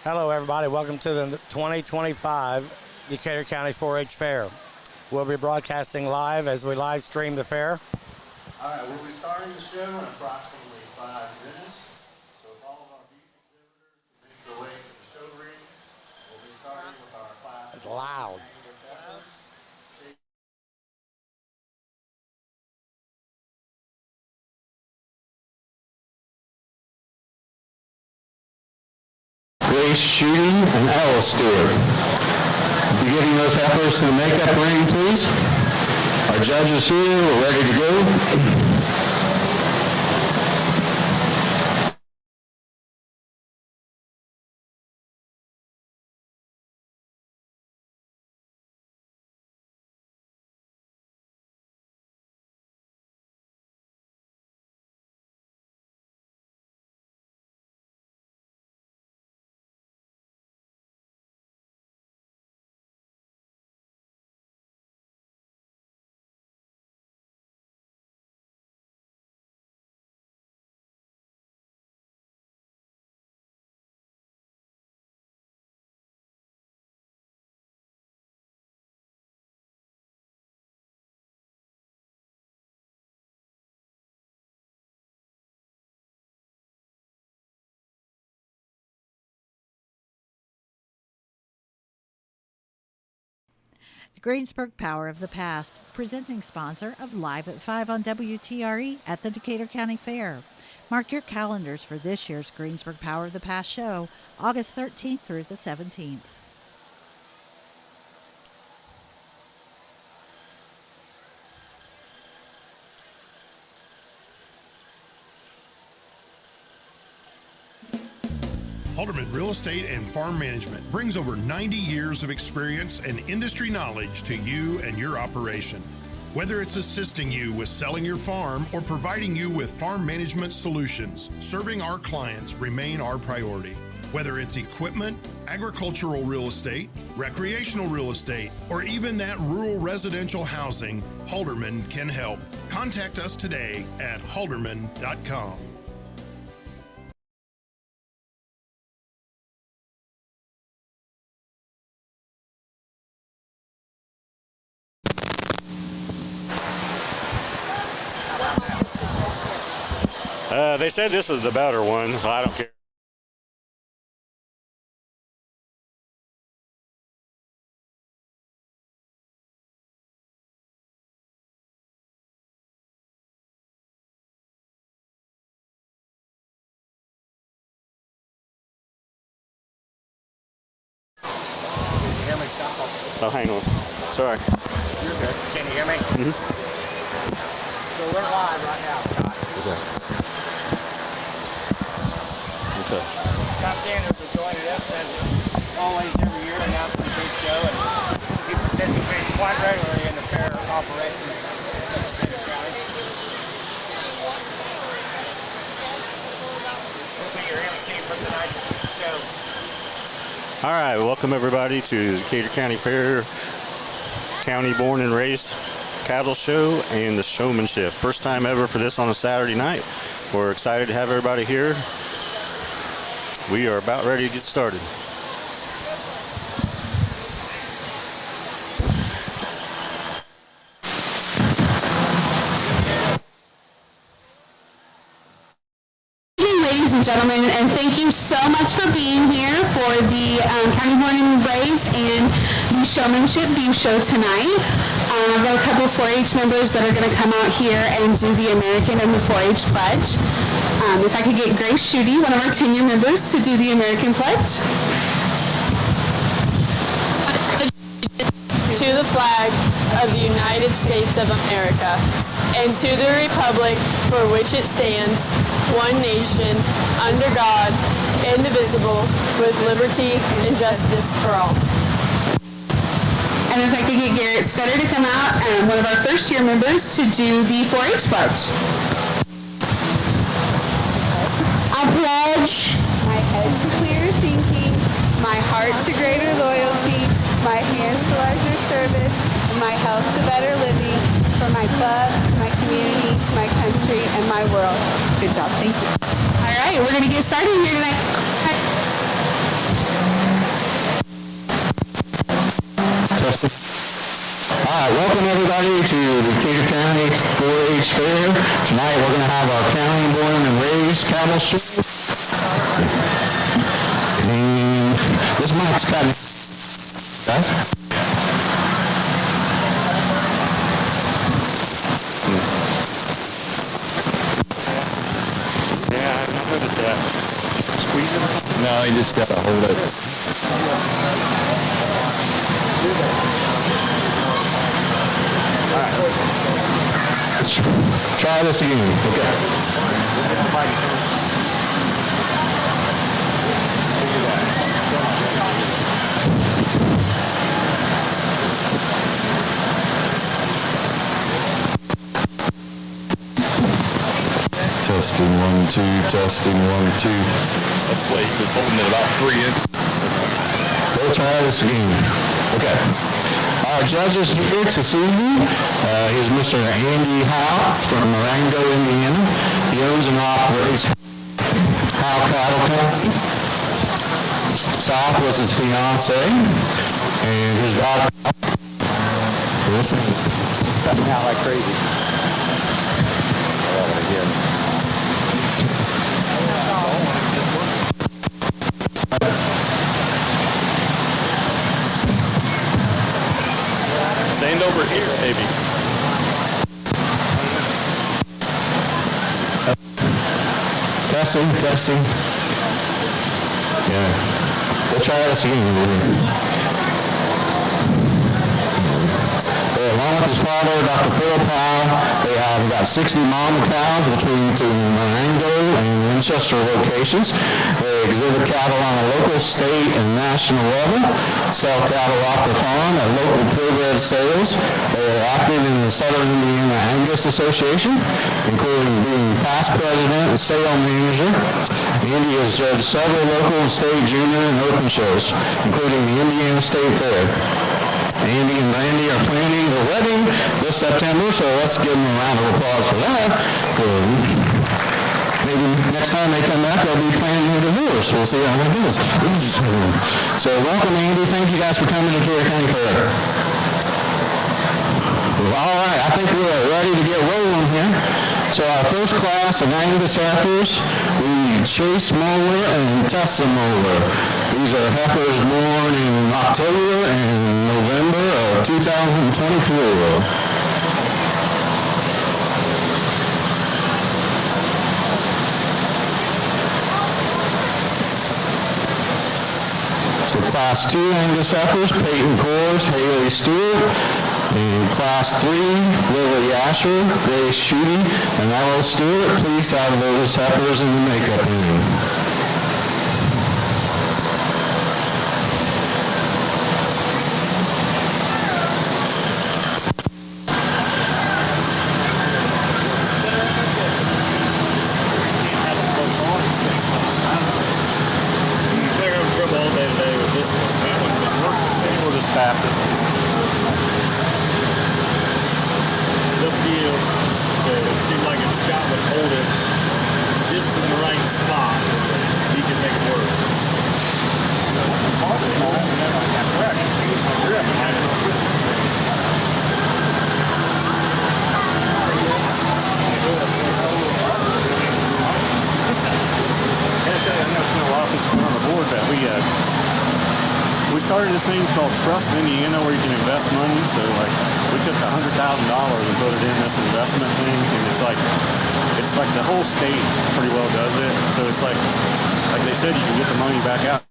Hello, everybody. Welcome to the 2025 Decatur County 4-H Fair. We'll be broadcasting live as we live stream the fair. All right, we'll be starting the show in approximately 5 minutes. So if all of our beef exhibitors can make their way to the show ring, we'll be starting with our class. It's loud. Grace Shooting and Alice Stewart. Be getting those heifers to the makeup ring, please. Our judges here, we're ready to go. The Greensburg Power of the Past, presenting sponsor of Live at 5 on WTRE at the Decatur County Fair. Mark your calendars for this year's Greensburg Power of the Past show, August 13th through the 17th. Halderman Real Estate and Farm Management brings over 90 years of experience and industry knowledge to you and your operation. Whether it's assisting you with selling your farm or providing you with farm management solutions, serving our clients remain our priority. Whether it's equipment, agricultural real estate, recreational real estate, or even that rural residential housing, Halderman can help. Contact us today at halderman.com. They said this is the better one, so I don't care. Can you hear me, Scott? Oh, hang on. Sorry. You're good. Can you hear me? Mm-hmm. So we're live right now, Scott. Okay. Scott Sanders has joined us as always every year announcing the big show, and he participates quite regularly in the fair operations of Decatur County. He'll be your MC for tonight's show. All right, welcome everybody to the Decatur County Fair, county born and raised cattle show and the showmanship. First time ever for this on a Saturday night. We're excited to have everybody here. We are about ready to get started. Ladies and gentlemen, and thank you so much for being here for the County Born and Raised and the Showmanship Beef Show tonight. I've got a couple of 4-H members that are going to come out here and do the American and the 4-H pledge. If I could get Grace Schutte, one of our tenure members, to do the American pledge. To the flag of the United States of America, and to the republic for which it stands, one nation, under God, indivisible, with liberty and justice for all. And if I could get Garrett Scudder to come out, one of our first-year members, to do the 4-H pledge. I pledge my head to clearer thinking, my heart to greater loyalty, my hands to larger service, and my health to better living for my club, my community, my country, and my world. Good job. Thank you. All right, we're going to get started here tonight. welcome everybody to the Decatur County 4-H Fair. Tonight we're going to have our county born and raised cattle show. And this mic's kind of... Guys? Yeah, I've not noticed that. Squeeze it or something? No, you just got to hold it. Let's try this again. Okay. Testing 1, 2, testing 1, 2. That's why he was holding it about 3 inches. We'll try this again. Okay. Our judges here this evening is Mr. Andy Howe from Marengo, Indiana. He owns and operates Howe Cattle Company. South was his fiance, and his daughter. Listen, got me out like crazy. Again. Stand over here, maybe. Testing. Yeah. We'll try this again. Along with his father, Dr. Philip Howe, they have about 60 mama cows between the Marengo and Winchester locations. They exhibit cattle on a local, state, and national level, sell cattle off the farm at local purebred sales. They are active in the Southern Indiana Angus Association, including being past president and sale manager. Andy has judged several local and state junior and open shows, including the Indiana State Fair. Andy and Randy are planning their wedding this September, so let's give them a round of applause for that. Maybe next time they come back, they'll be planning their divorce. We'll see how that goes. So welcome, Andy. Thank you guys for coming to Decatur County Fair. All right, I think we're ready to get rolling here. So our first class of Angus heifers, we need Chase Mower and Tessa Mower. These are heifers born in October and November of 2024. Class 2 Angus heifers, Peyton Coors, Haley Stewart. And Class 3, Lily Asher, Grace Schutte, and Ella Stewart. Please have those heifers in the makeup room. We started this thing called Trust Indiana where you can invest money. So like we took $100,000 and put it in this investment thing, and it's like the whole state pretty well does it. So it's like they said, you can get the money back out.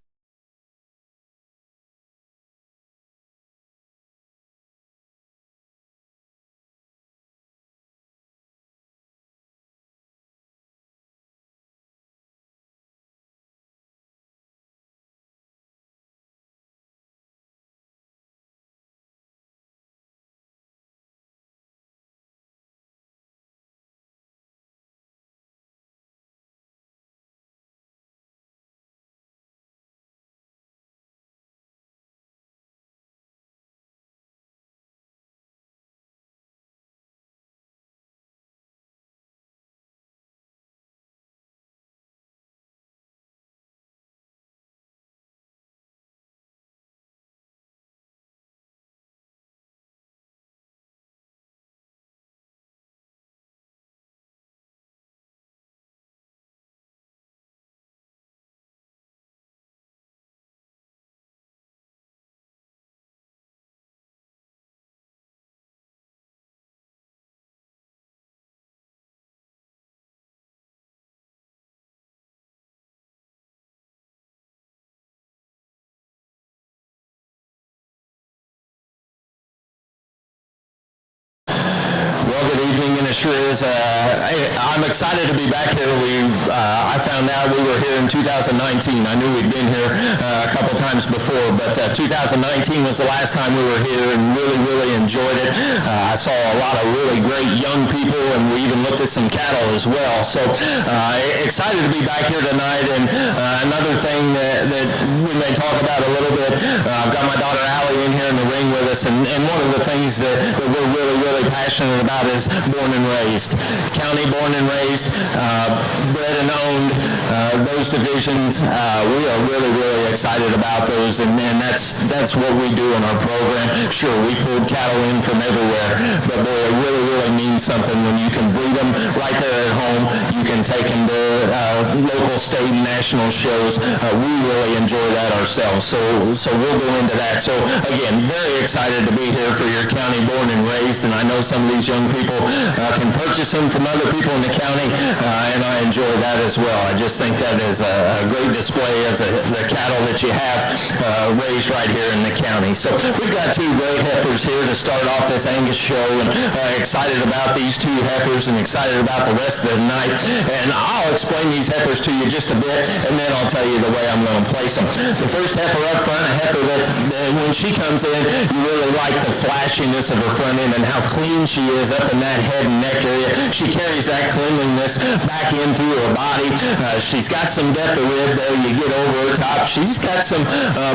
sure is. I'm excited to be back here. I found out we were here in 2019. I knew we'd been here a couple times before, but 2019 was the last time we were here, and really enjoyed it. I saw a lot of really great young people, and we even looked at some cattle as well. So excited to be back here tonight. And another thing that we may talk about a little bit, I've got my daughter Allie in here in the ring with us, and one of the things that we're really passionate about is born and raised. County born and raised, bred and owned, those divisions, we are really excited about those, and that's what we do in our program. Sure, we pulled cattle in from everywhere, but boy, it really means something when you can breed them right there at home. You can take them to local, state, and national shows. We really enjoy that ourselves, so we'll go into that. So again, very excited to be here for your county born and raised, and I know some of these young people can purchase them from other people in the county, and I enjoy that as well. I just think that is a great display of the cattle that you have raised right here in the county. So we've got two great heifers here to start off this Angus show, and excited about these two heifers and excited about the rest of the night. And I'll explain these heifers to you just a bit, and then I'll tell you the way I'm going to place them. The first heifer up front, a heifer that when she comes in, you really like the flashiness of her front end and how clean she is up in that head and neck area. She carries that cleanliness back in through her body. She's got some depth of rib there. You get over her top. She's got some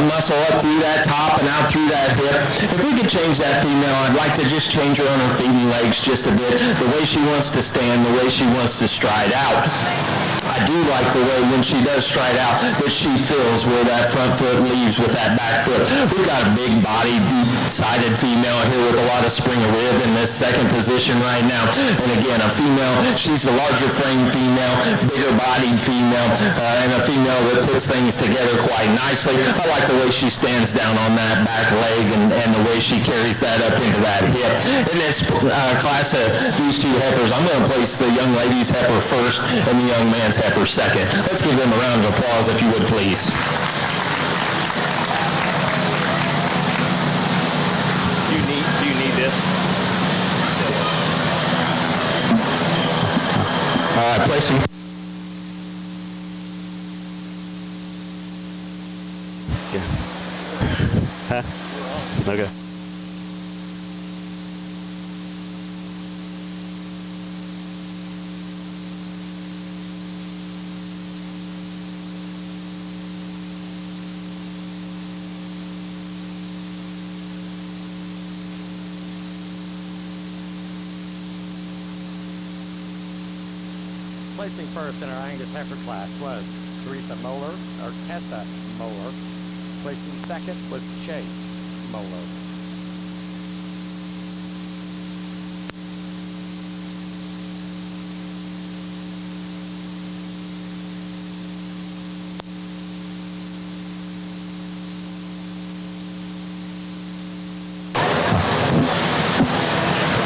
muscle up through that top and out through that hip. If we could change that female, I'd like to just change her on her feet and legs just a bit. The way she wants to stand, the way she wants to stride out. I do like the way when she does stride out that she feels where that front foot leaves with that back foot. We've got a big body, deep-sided female here with a lot of spring of rib in this second position right now. And again, a female, she's a larger frame female, bigger bodied female, and a female that puts things together quite nicely. I like the way she stands down on that back leg and the way she carries that up into that hip. In this class of these two heifers, I'm going to place the young lady's heifer first and the young man's heifer second. Let's give them a round of applause if you would, please. Do you need this? All right, placing. Yeah. Huh? Okay. Placing first in our Angus heifer class was Tessa Moeller. Placing second was Chase Moeller.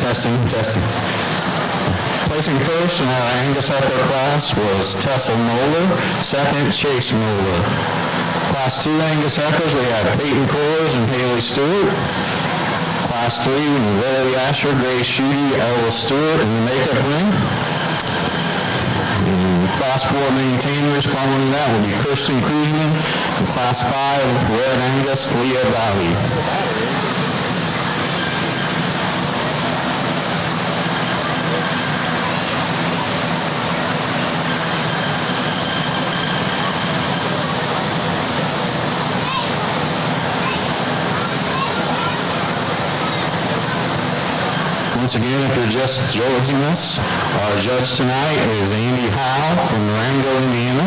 Testing. Placing first in our Angus heifer class was Tessa Moeller, second Chase Moeller. Class 2 Angus heifers, we had Peyton Coors and Haley Stewart. Class 3, Lily Asher, Grace Schutte, Ella Stewart in the makeup ring. And Class 4 maintainers following that will be Kirsten Krugman, and Class 5 Red Angus, Leah Valley. Once again, if you're just joining us, our judge tonight is Andy Howe from Durango, Indiana.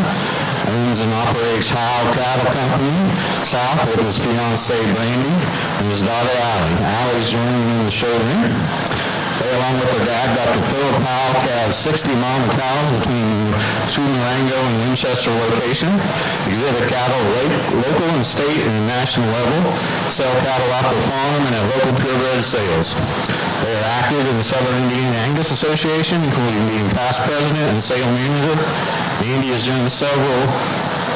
Owns and operates Howe Cattle Company South with his fiancee Brandy and his daughter Allie. Allie's joining in the show ring. They, along with their dad, Dr. Philip Howe, have 60 mama cows between two Durango and Winchester locations. Exhibit cattle local and state and national level. Sell cattle off the farm and at local purebred sales. They are active in the Southern Indiana Angus Association, including being past president and sale manager. Andy has done several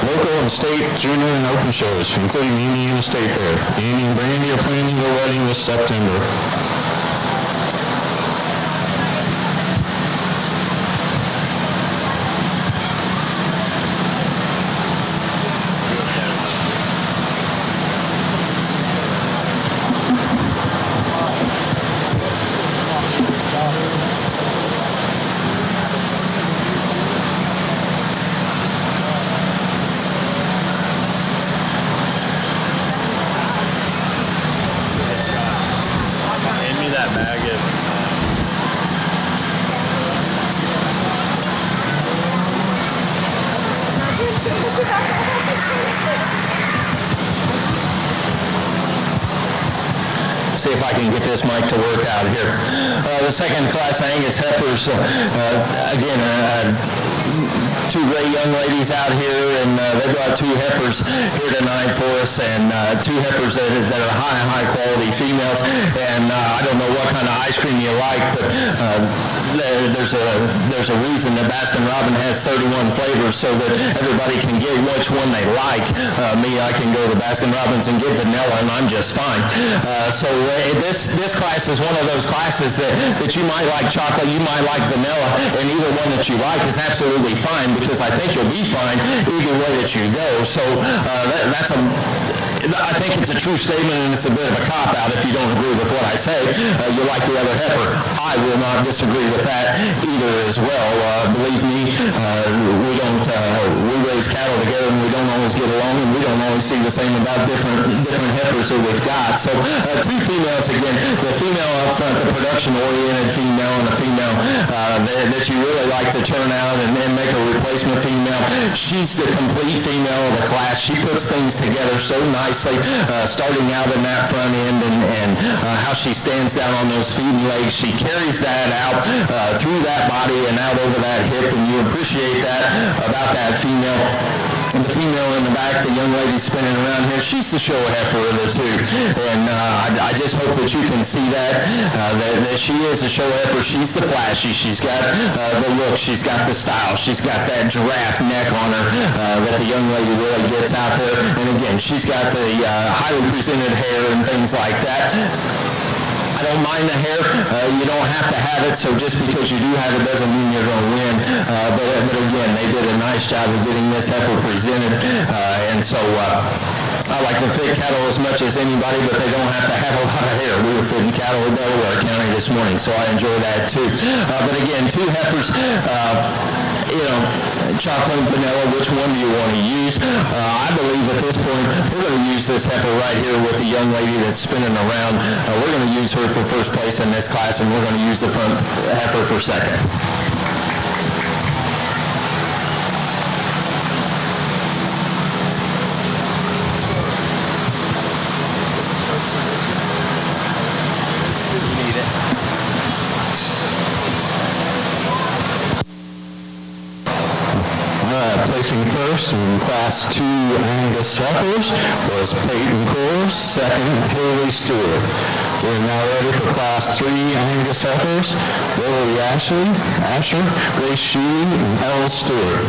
local and state junior and open shows, including the Indiana State Fair. Andy and Brandy are planning their wedding this September. See if I can get this mic to work out here. The second class Angus heifers, again, two great young ladies out here, and they brought two heifers here tonight for us, and two heifers that are high quality females. And I don't know what kind of ice cream you like, but there's a reason that Baskin Robbins has 31 flavors so that everybody can get which one they like. I can go to Baskin Robbins and get vanilla, and I'm just fine. So this class is one of those classes that you might like chocolate, you might like vanilla, and either one that you like is absolutely fine, because I think you'll be fine either way that you go. So I think it's a true statement, and it's a bit of a cop-out if you don't agree with what I say. You like the other heifer. I will not disagree with that either as well. Believe me, we raise cattle together, and we don't always get along, and we don't always see the same about different heifers that we've got. So two females, again, the female up front, the production-oriented female, and the female that you really like to turn out and make a replacement female. She's the complete female of the class. She puts things together so nicely, starting out in that front end and how she stands down on those feet and legs. She carries that out through that body and out over that hip, and you appreciate that about that female. And the female in the back, the young lady spinning around here, she's the show heifer of the two. And I just hope that you can see that she is a show heifer. She's the flashy. She's got the look. She's got the style. She's got that giraffe neck on her that the young lady really gets out there. And again, she's got the highly presented hair and things like that. I don't mind the hair. You don't have to have it, so just because you do have it doesn't mean you're going to win. But again, they did a nice job of getting this heifer presented, and so I like to fit cattle as much as anybody, but they don't have to have a lot of hair. We were fitting cattle in Delaware County this morning, so I enjoy that too. But again, two heifers, chocolate and vanilla, which one do you want to use? I believe at this point, we're going to use this heifer right here with the young lady that's spinning around. We're going to use her for first place in this class, and we're going to use the front heifer for second. Placing first in Class 2 Angus heifers was Peyton Coors, second Haley Stewart. We're now ready for Class 3 Angus heifers, Lily Asher, Grace Sheely, and Elle Stewart.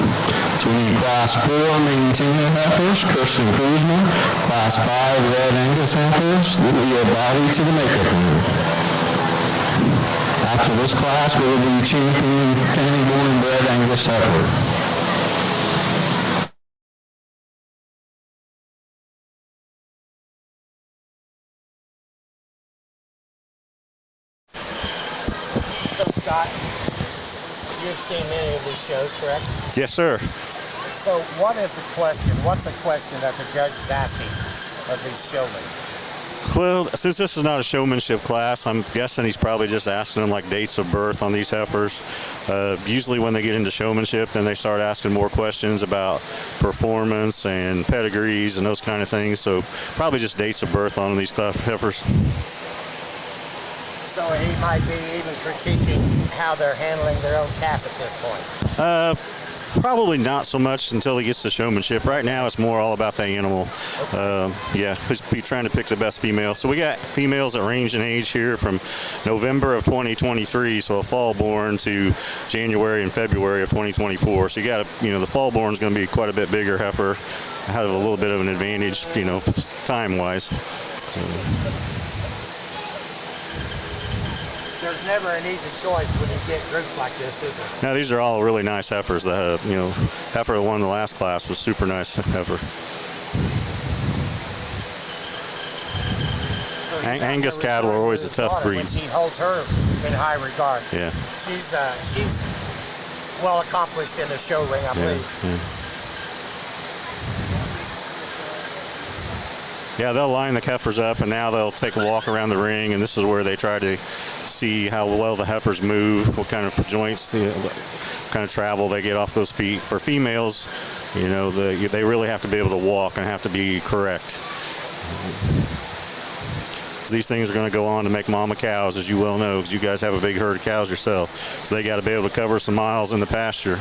So we need Class 4 Maintainer heifers, Kirsten Kruzman, Class 5 Red Angus heifers, Leah Body to the makeup room. After this class, we will be champion County Born and Bred Angus heifer. Scott, you've seen many of these shows, correct? Yes, sir. So what's the question that the judge is asking of these showmen? Well, since this is not a showmanship class, I'm guessing he's probably just asking them like dates of birth on these heifers. Usually when they get into showmanship, then they start asking more questions about performance and pedigrees and those kind of things. So probably just dates of birth on these heifers. So he might be even critiquing how they're handling their own calf at this point. Probably not so much until he gets to showmanship. Right now, it's more all about the animal. Okay. He's be trying to pick the best female. So we got females that range in age here from November of 2023, so a fall born, to January and February of 2024. So you got the fall born is going to be quite a bit bigger heifer, have a little bit of an advantage, time-wise. There's never an easy choice when you get groups like this, is there? Now, these are all really nice heifers. The heifer that won the last class was super nice heifer. So Angus cattle are always a tough breed. He holds her in high regard. Yeah. She's well accomplished in the show ring, I believe. Yeah, they'll line the heifers up, and now they'll take a walk around the ring, and this is where they try to see how well the heifers move, what kind of joints, what kind of travel they get off those feet. For females, You know, they really have to be able to walk and have to be correct. These things are going to go on to make mama cows, as you well know, because you guys have a big herd of cows yourself. So they got to be able to cover some miles in the pasture.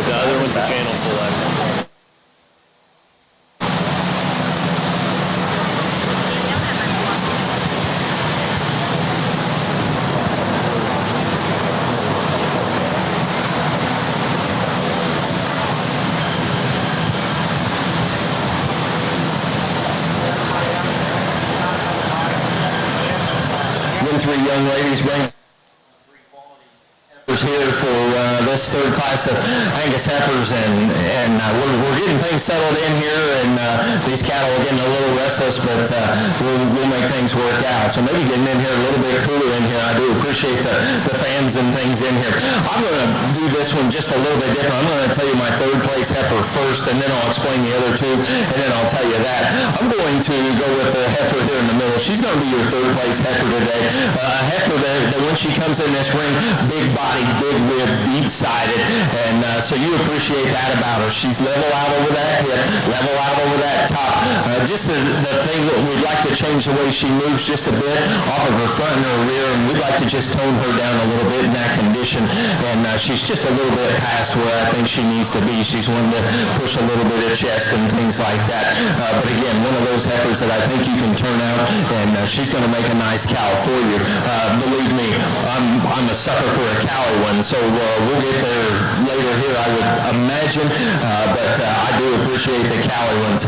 The other one's a channel select. Three young ladies bring here for this third class of Angus heifers, and we're getting things settled in here, and these cattle are getting a little restless, but we'll make things work out. So maybe getting in here a little bit cooler in here. I do appreciate the fans and things in here. I'm going to do this one just a little bit different. I'm going to tell you my third place heifer first, and then I'll explain the other two, and then I'll tell you that. I'm going to go with the heifer here in the middle. She's going to be your third place heifer today. A heifer that when she comes in this ring, big body, big rib, deep-sided, and so you appreciate that about her. She's level out over that hip, level out over that top. Just the thing that we'd like to change the way she moves just a bit off of her front and her rear, and we'd like to just tone her down a little bit in that condition, and she's just a little bit past where I think she needs to be. She's wanting to push a little bit of chest and things like that. But again, one of those heifers that I think you can turn out, and she's going to make a nice cow for you. Believe me, I'm a sucker for a cowie one, so we'll get there later here, I would imagine, but I do appreciate the cowie ones.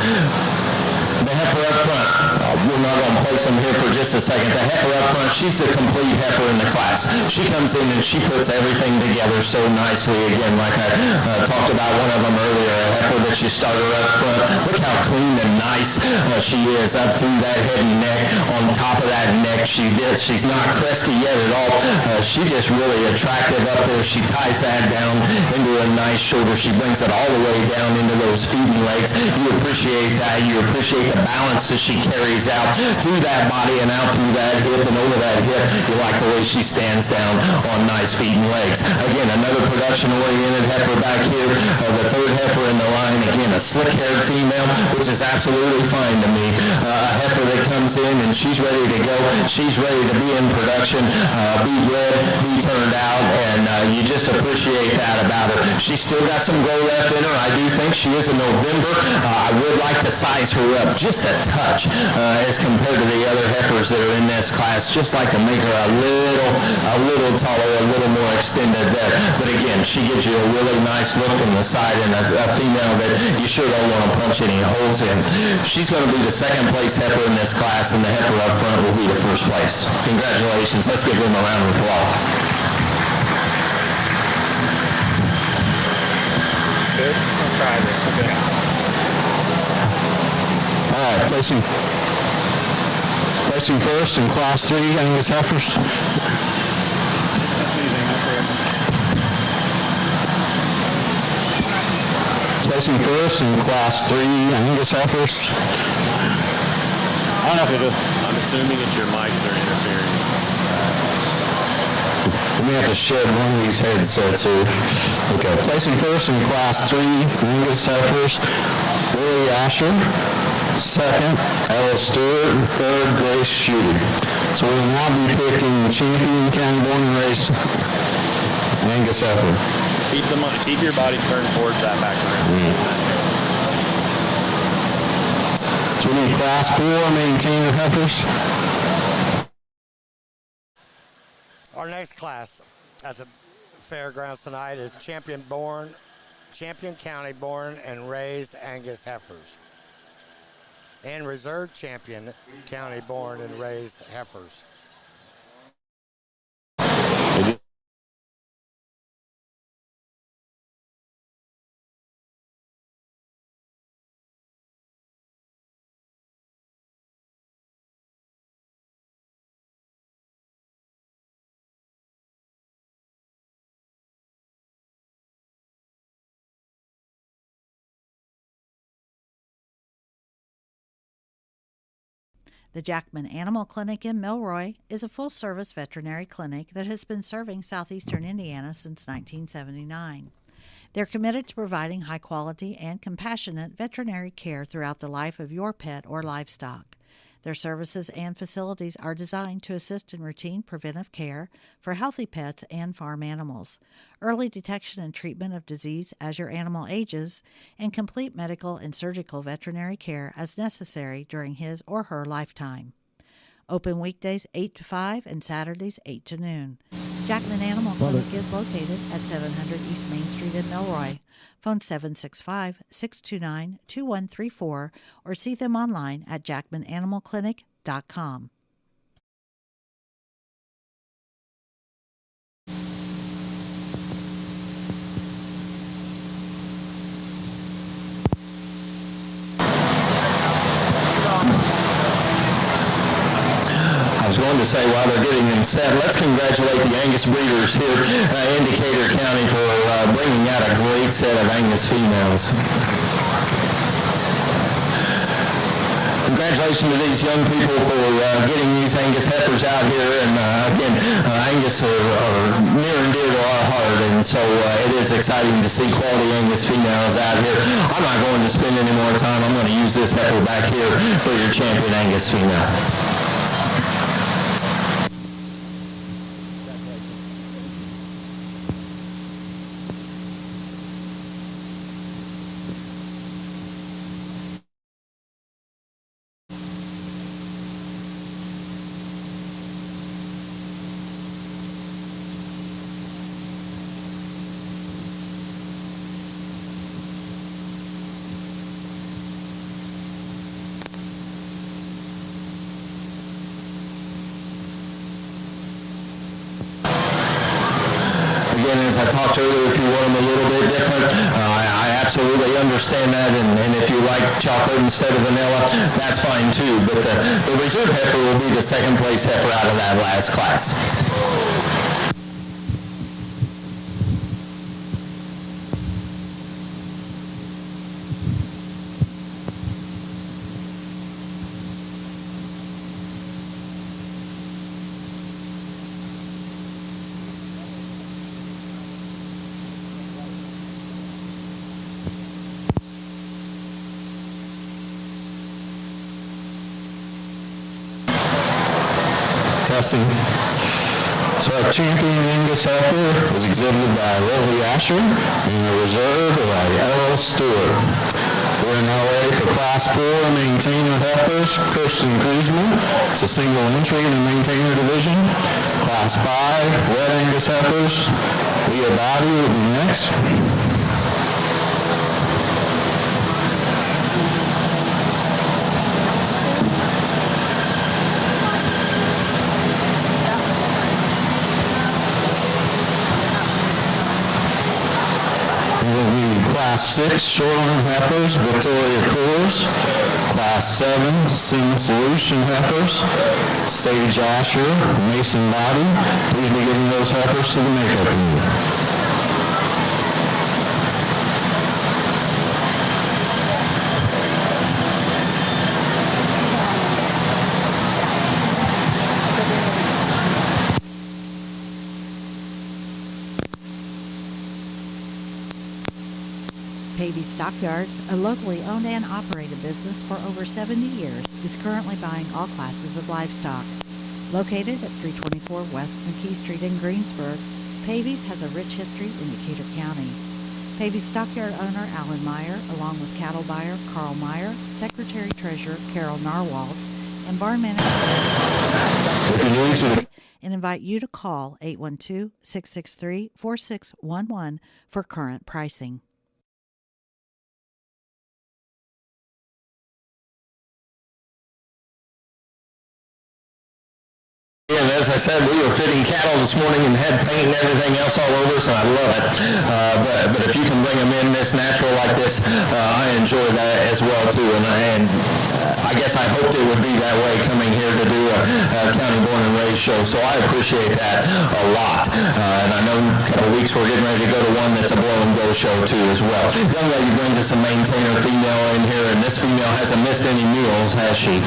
The heifer up front, we're not going to place them here for just a second. The heifer up front, she's the complete heifer in the class. She comes in and she puts everything together so nicely. Again, like I talked about one of them earlier, a heifer that you start her up front. Look how clean and nice she is up through that head and neck. On top of that neck, she's not crusty yet at all. She just really attractive up there. She ties that down into a nice shoulder. She brings it all the way down into those feeding legs. You appreciate that. You appreciate the balance that she carries out through that body and out through that hip and over that hip. You like the way she stands down on nice feet and legs. Again, another production-oriented heifer back here. The third heifer in the line, again, a slick-haired female, which is absolutely fine to me. A heifer that comes in and she's ready to go. She's ready to be in production, be bred, be turned out, and you just appreciate that about her. She's still got some grow left in her. I do think she is a November. I would like to size her up just a touch as compared to the other heifers that are in this class. Just like to make her a little taller, a little more extended there. But again, she gives you a really nice look from the side, and a female that you sure don't want to punch any holes in. She's going to be the second place heifer in this class, and the heifer up front will be the first place. Congratulations. Let's give them a round of applause. Good. I'll try this. Okay. All right, placing first in Class 3 Angus heifers. Placing first in Class 3 Angus heifers. I don't know if it is. I'm assuming it's your mics that are interfering. We may have to shed one of these headsets here. Okay, placing first in Class 3 Angus heifers. Willie Asher. Second, Ella Stewart. Third, Grace Shooter. So we will now be picking champion county born and raised Angus heifer. Keep your body turned towards that back around. So we need Class 4 maintainer heifers. Our next class at the fairgrounds tonight is Champion County born and raised Angus heifers and Reserve Champion County born and raised heifers. The Jackman Animal Clinic in Milroy is a full-service veterinary clinic that has been serving southeastern Indiana since 1979. They're committed to providing high-quality and compassionate veterinary care throughout the life of your pet or livestock. Their services and facilities are designed to assist in routine preventive care for healthy pets and farm animals, early detection and treatment of disease as your animal ages, and complete medical and surgical veterinary care as necessary during his or her lifetime. Open weekdays 8 to 5 and Saturdays 8 to noon. Jackman Animal Clinic is located at 700 East Main Street in Milroy. Phone 765-629-2134 or see them online at jackmananimalclinic.com. I was going to say while they're getting them set, let's congratulate the Angus breeders here in Decatur County for bringing out a great set of Angus females. Congratulations to these young people for getting these Angus heifers out here, and again, Angus are near and dear to our heart, and so it is exciting to see quality Angus females out here. I'm not going to spend any more time. I'm going to use this heifer back here for your champion Angus female. Again, as I talked earlier, if you want them a little bit different, I absolutely understand that, and if you like chocolate instead of vanilla, that's fine too, but the reserve heifer will be the second place heifer out of that last class. Testing. So our champion Angus heifer is exhibited by Lily Asher and the reserve by Ella Stewart. We're now ready for Class 4 maintainer heifers, Kirsten Kuzma. It's a single entry in the maintainer division. Class 5 red Angus heifers. Leah Body will be next. Class 6 shorthorn heifers, Victoria Coors. Class 7 Sim Solution heifers, Sage Asher, Mason Body. Please be getting those heifers to the makeup room. Pavey Stockyards, a locally owned and operated business for over 70 years, is currently buying all classes of livestock. Located at 324 West McKee Street in Greensburg, Pavey's has a rich history in Decatur County. Pavey Stockyard owner Alan Meyer, along with cattle buyer Carl Meyer, Secretary Treasurer Carol Narwald, and barn manager, and invite you to call 812-663-4611 for current pricing. And as I said, we were fitting cattle this morning and had paint and everything else all over us, and I love it. But if you can bring them in this natural like this, I enjoy that as well too. And I guess I hoped it would be that way coming here to do a county born and raised show. So I appreciate that a lot. And I know in a couple of weeks we're getting ready to go to one that's a blow and go show too as well. Young lady brings us a maintainer female in here, and this female hasn't missed any meals, has she?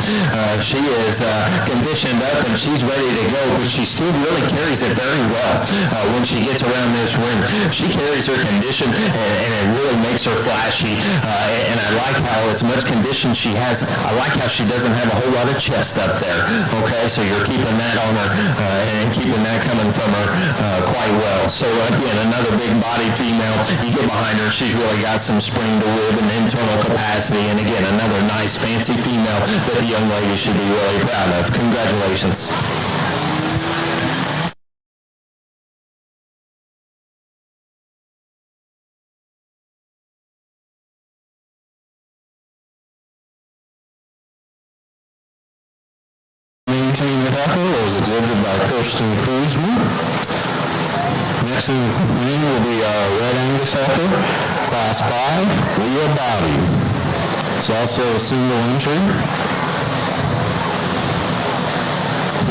She is conditioned up and she's ready to go, but she still really carries it very well when she gets around this ring. She carries her condition, and it really makes her flashy. And I like how as much condition she has, I like how she doesn't have a whole lot of chest up there. Okay, so you're keeping that on her and keeping that coming from her quite well. So again, another big body female. You get behind her, she's really got some spring to rib and internal capacity. And again, another nice fancy female that the young lady should be really proud of. Congratulations. Was exhibited by Kirsten Kruzman. Next in the ring will be our Red Angus heifer, Class 5, Leah Bowdy. It's also a single entry.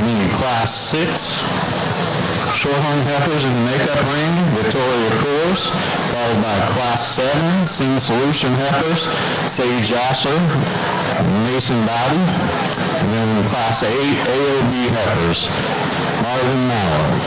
We need Class 6, Shorthorn heifers in the makeup ring, Victoria Coors, followed by Class 7, Sim Solution heifers, Sage Asher, Mason Bowdy. And then Class 8 AOB heifers, Marvin Mallow.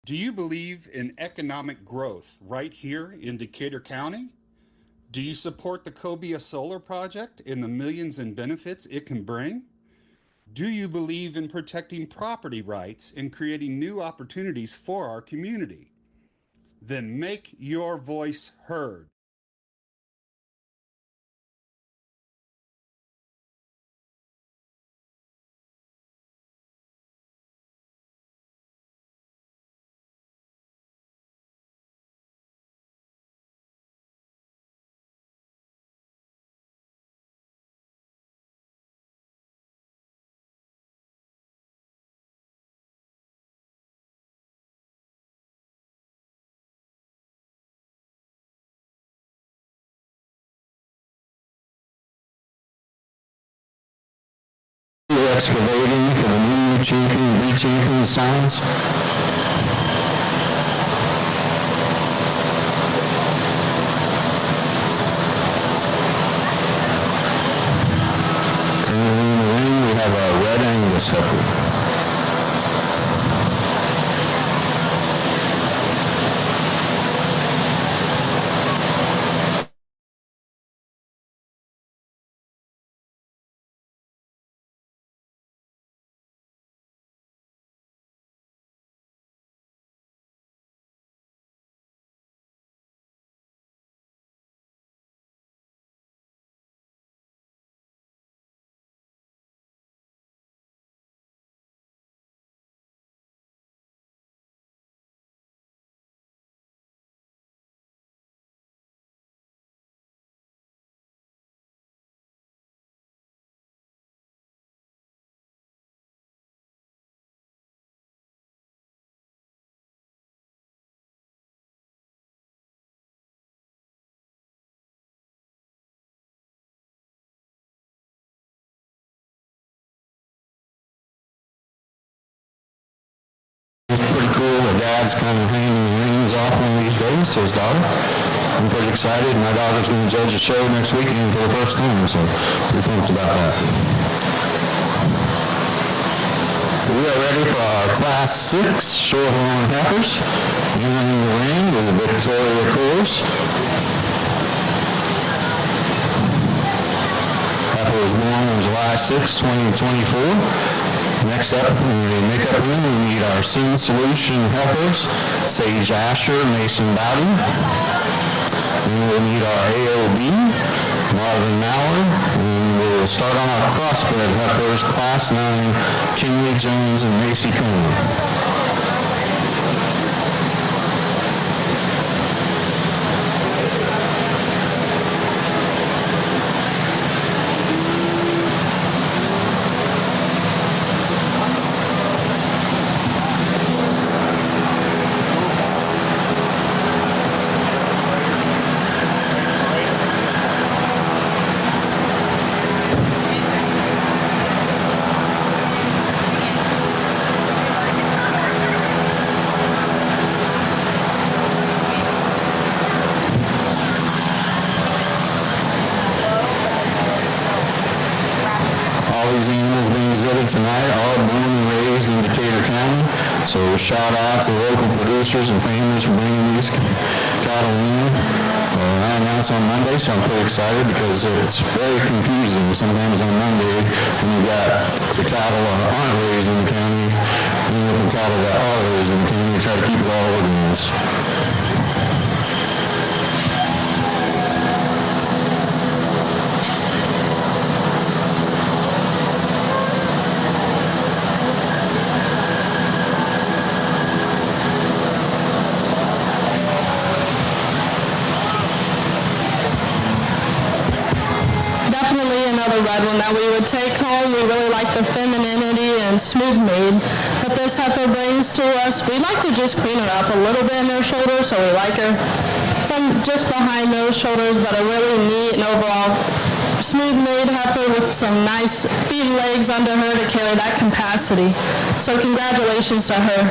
Do you believe in economic growth right here in Decatur County? Do you support the Cobia Solar Project and the millions in benefits it can bring? Do you believe in protecting property rights and creating new opportunities for our community? Then make your voice heard. Excavating for the new champion, re-champion signs. Currently in the ring we have a Red Angus heifer. Pretty cool. The dad's kind of hanging the reins off one of these days to his daughter. I'm pretty excited. My daughter's going to judge the show next weekend for the first time, so pretty pumped about that. We are ready for our Class 6 Shorthorn heifers. Entering the ring is a Victoria course. Heifer was born on July 6, 2024. Next up, in the makeup room, we need our Sin Solution heifers, Sage Asher, Mason Bowden. Then we'll need our AOB, Marvin Mallard. And we'll start on our crossbred heifers, Class 9, Kinley Jones and Macy Coleman. Tonight, all born and raised in Decatur County. So shout out to the local producers and families for bringing these cattle in. I announced on Monday, so I'm pretty excited because it's very confusing sometimes on Monday when you got the cattle that aren't raised in the county and with the cattle that are raised in the county. You try to keep it all organized. Another red one that we would take home. We really like the femininity and smooth made that this heifer brings to us. We like to just clean her up a little bit in her shoulders, so we like her from just behind those shoulders, but a really neat and overall smooth made heifer with some nice feet and legs under her to carry that capacity. So congratulations to her.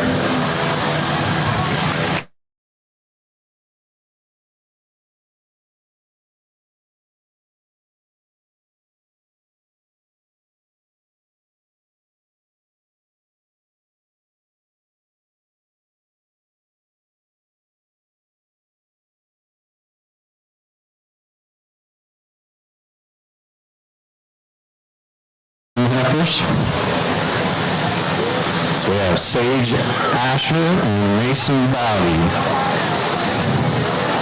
Heifers. So we have Sage Asher and Mason Bowdy.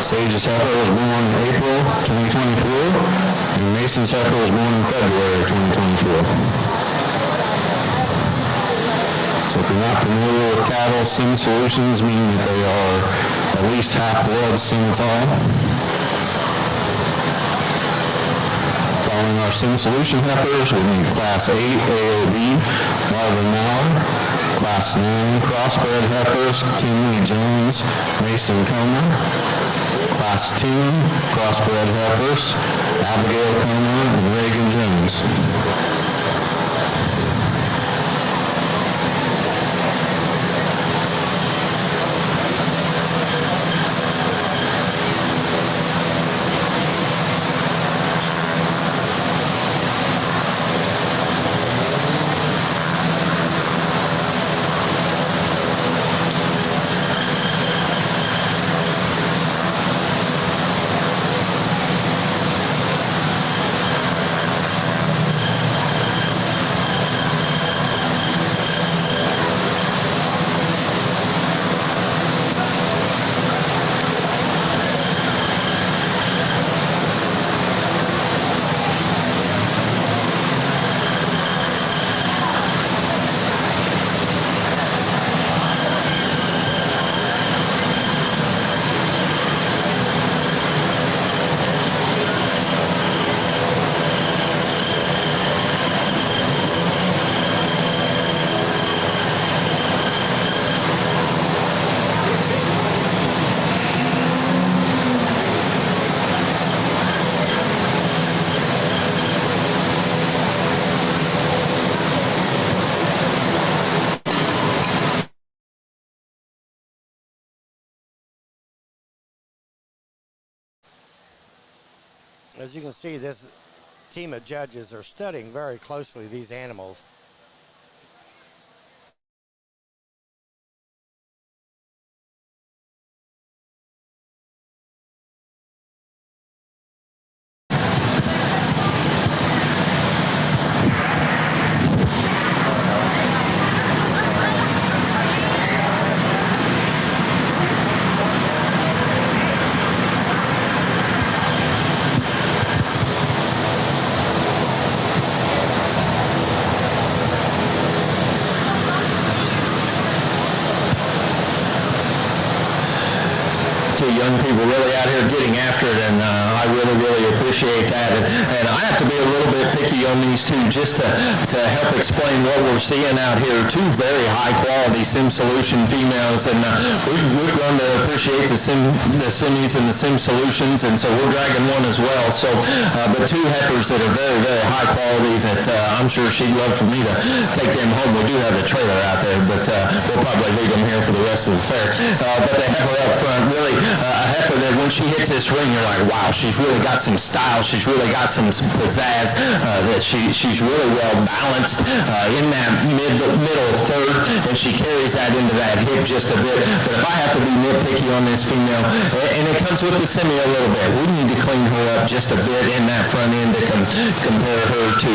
Sage's heifer was born in April 2024, and Mason's heifer was born in February 2024. So if you're not familiar with cattle, Sin Solutions mean that they are at least half blood Simmental. Following our Sin Solution heifers, we need Class 8 AOB, Marvin Mallard, Class 9 crossbred heifers, Kinley Jones, Mason Comer, Class 10 crossbred heifers, Abigail Comer and Reagan Jones. As you can see, this team of judges are studying very closely these animals. young people really out here getting after it, and I really, really appreciate that. And I have to be a little bit picky on these two just to help explain what we're seeing out here. Two very high-quality Sim Solution females, and we've grown to appreciate the Simmies and the Sim Solutions, and so we're dragging one as well. So, but two heifers that are very, very high quality that I'm sure she'd love for me to take them home. We do have the trailer out there, but we'll probably leave them here for the rest of the fair. But the heifer up front, really a heifer that when she hits this ring, you're like, wow, she's really got some style. She's really got some pizzazz. That she's really well balanced in that middle third, and she carries that into that hip just a bit. But if I have to be nitpicky on this female, and it comes with the semi a little bit, we need to clean her up just a bit in that front end to compare her to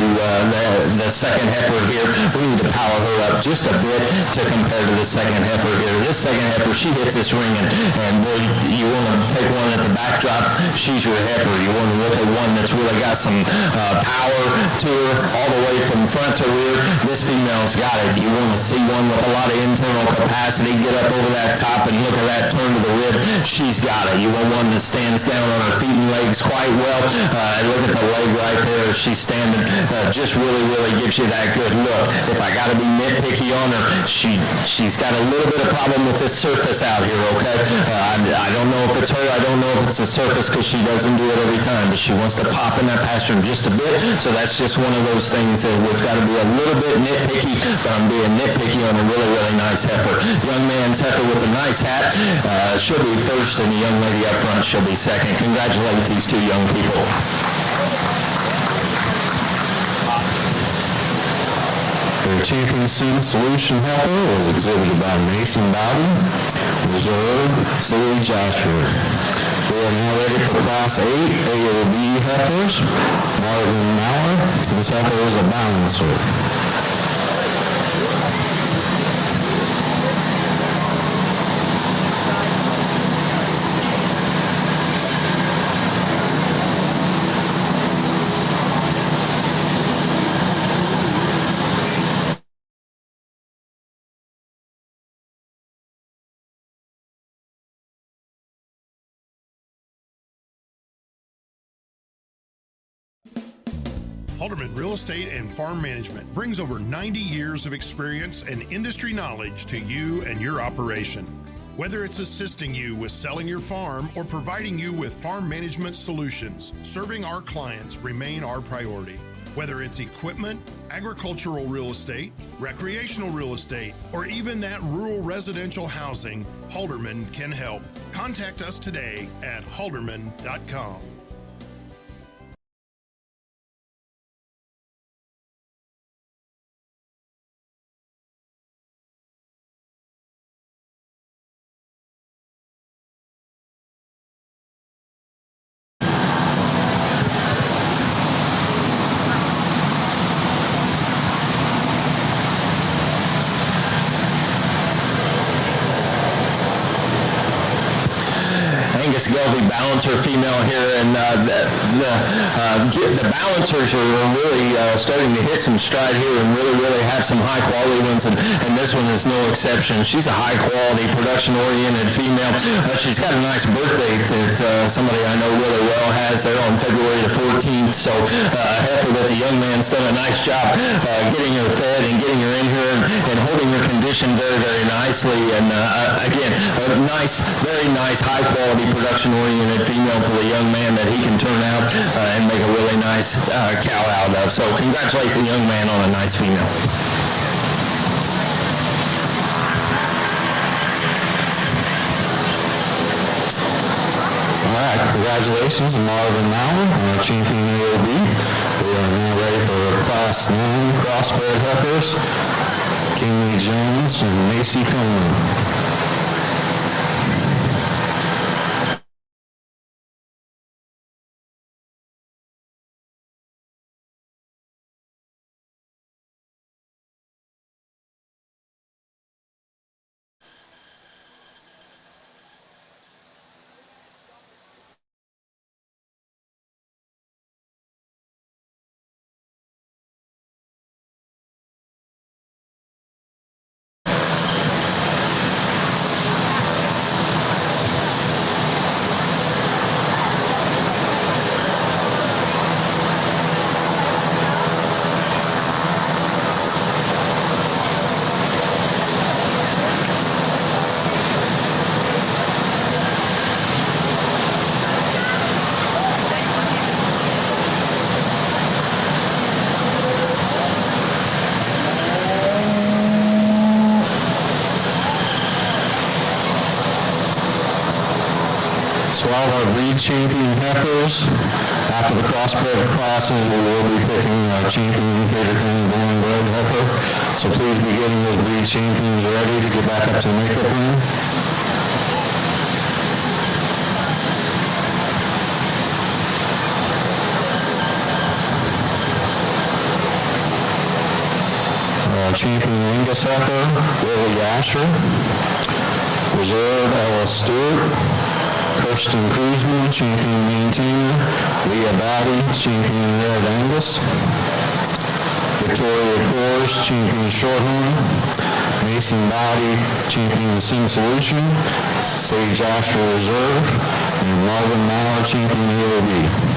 the second heifer here. We need to power her up just a bit to compare to the second heifer here. This second heifer, she hits this ring, and boy, you want to take one at the backdrop, she's your heifer. You want to look at one that's really got some power to her all the way from front to rear. This female's got it. You want to see one with a lot of internal capacity, get up over that top and look at that turn to the rib. She's got it. You want one that stands down on her feet and legs quite well. Look at the leg right there. She's standing. Just really, really gives you that good look. If I got to be nitpicky on her, she's got a little bit of problem with this surface out here, okay? I don't know if it's her. I don't know if it's the surface because she doesn't do it every time, but she wants to pop in that pasture just a bit. So that's just one of those things that we've got to be a little bit nitpicky, but I'm being nitpicky on a really, really nice heifer. Young man's heifer with a nice hat. She'll be first, and the young lady up front, she'll be second. Congratulate these two young people. The champion Sim Solution heifer was exhibited by Mason Bowden, Reserve City Joshua. We are now ready for Class 8 AOB heifers. Marvin Mauer, this heifer is a balancer. Halderman Real Estate and Farm Management brings over 90 years of experience and industry knowledge to you and your operation. Whether it's assisting you with selling your farm or providing you with farm management solutions, serving our clients remain our priority. Whether it's equipment, agricultural real estate, recreational real estate, or even that rural residential housing, Halderman can help. Contact us today at halderman.com. Angus Gelby balancer female here, and the balancers are really starting to hit some stride here and really, really have some high quality ones, and this one is no exception. She's a high quality, production oriented female. She's got a nice birthday that somebody I know really well has there on February the 14th, so heifer that the young man's done a nice job getting her fed and getting her in here and holding her condition very, very nicely, and again, a nice, very nice, high quality production-oriented female for the young man that he can turn out and make a really nice cow out of. So congratulate the young man on a nice female. All right, congratulations, Marvin Mallon, our champion AOB. We are now ready for Class 9 crossbred heifers, Kingsley Jones and Macy Coleman. all of our breed champion heifers. After the crossbred classes, we will be picking our champion Decatur County born bred heifer. So please be getting those breed champions ready to get back up to the makeup room. Champion Angus heifer, Willie Asher. Reserve Ella Stewart. Kirsten Kruzman, champion maintainer. Leah Batty, champion Red Angus. Victoria Kors, champion Shorthorn. Mason Batty, champion Sim Solution. Sage Asher Reserve. And Marvin Mauer, champion BRB.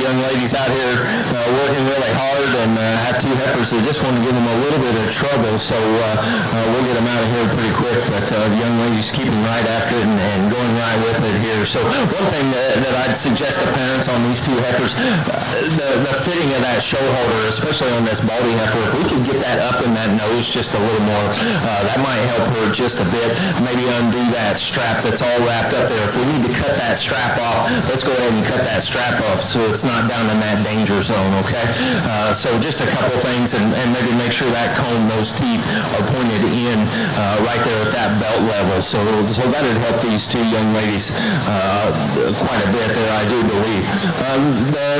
Young ladies out here working really hard and have two heifers. They just want to give them a little bit of trouble, so we'll get them out of here pretty quick. But the young ladies keeping right after it and going right with it here. So one thing that I'd suggest to parents on these two heifers, the fitting of that show holder, especially on this baldy heifer, if we could get that up in that nose just a little more, that might help her just a bit. Maybe undo that strap that's all wrapped up there. If we need to cut that strap off, let's go ahead and cut that strap off so it's not down in that danger zone, okay? So just a couple things, and maybe make sure that comb, those teeth are pointed in right there at that belt level. So that would help these two young ladies quite a bit there, I do believe.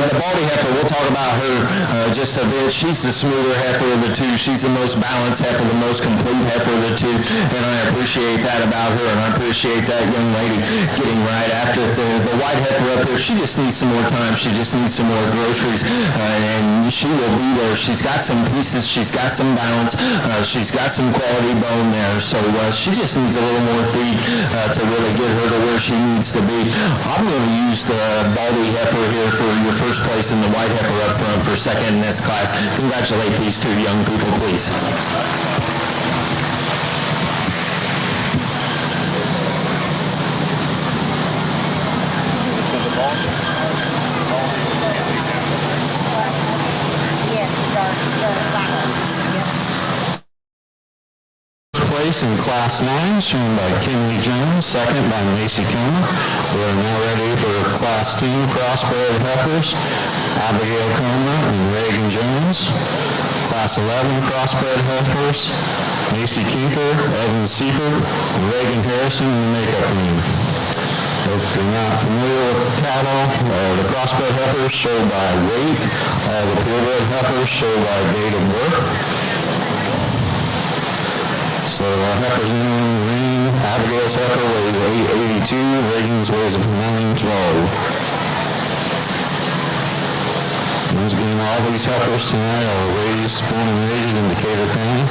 The baldy heifer, we'll talk about her just a bit. She's the smoother heifer of the two. She's the most balanced heifer, the most complete heifer of the two, and I appreciate that about her, and I appreciate that young lady getting right after it. The white heifer up here, she just needs some more time. She just needs some more groceries, and she will be there. She's got some pieces. She's got some balance. She's got some quality bone there, so she just needs a little more feed to really get her to where she needs to be. I'm going to use the baldy heifer here for your first place and the white heifer up front for second in this class. Congratulate these two young people, please. Place in Class 9, shown by Kinley Jones, second by Macy Comer. We are now ready for Class 2 crossbred heifers, Abigail Comer and Reagan Jones. Class 11 crossbred heifers, Macy Kinker, Evan Seifert, and Reagan Harrison in the makeup room. If you're not familiar with cattle, the crossbred heifers showed by weight, the purebred heifers showed by date of birth. So heifers in the ring, Abigail's heifer weighs 882, Reagan's weighs 912. Once again, all these heifers tonight are raised, born and raised in Decatur County.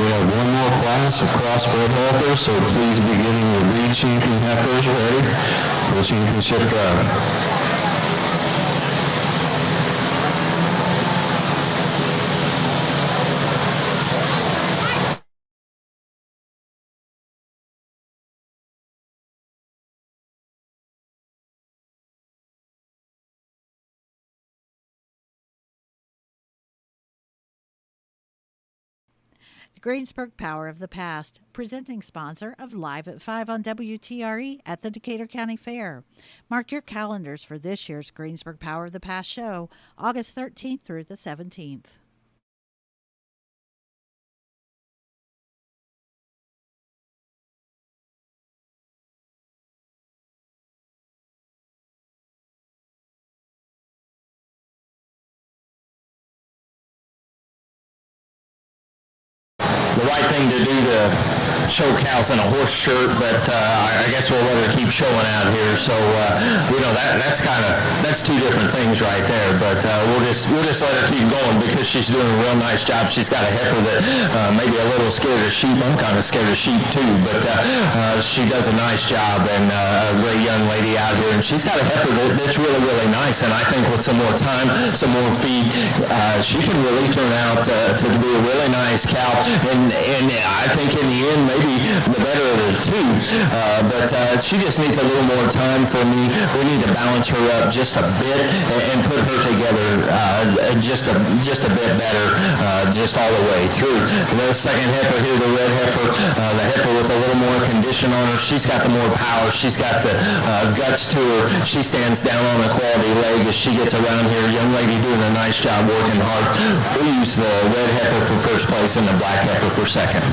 We have one more class of crossbred heifers, so please be getting your breed champion heifers ready for the championship drive. The Greensburg Power of the Past, presenting sponsor of Live at 5 on WTRE at the Decatur County Fair. Mark your calendars for this year's Greensburg Power of the Past show, August 13th through the 17th. The right thing to do to show cows in a horse shirt, but I guess we'll let her keep showing out here. So that's two different things right there. But we'll just let her keep going because she's doing a real nice job. She's got a heifer that maybe a little scared of sheep. I'm kind of scared of sheep too, but she does a nice job, and a great young lady out here. And she's got a heifer that's really, really nice. And I think with some more time, some more feed, she can really turn out to be a really nice cow. And I think in the end, maybe the better of the two. But she just needs a little more time for me. We need to balance her up just a bit and put her together just a bit better, just all the way through. The second heifer here, the red heifer, the heifer with a little more condition on her. She's got the more power. She's got the guts to her. She stands down on a quality leg as she gets around here. Young lady doing a nice job working hard. We use the red heifer for first place and the black heifer for second.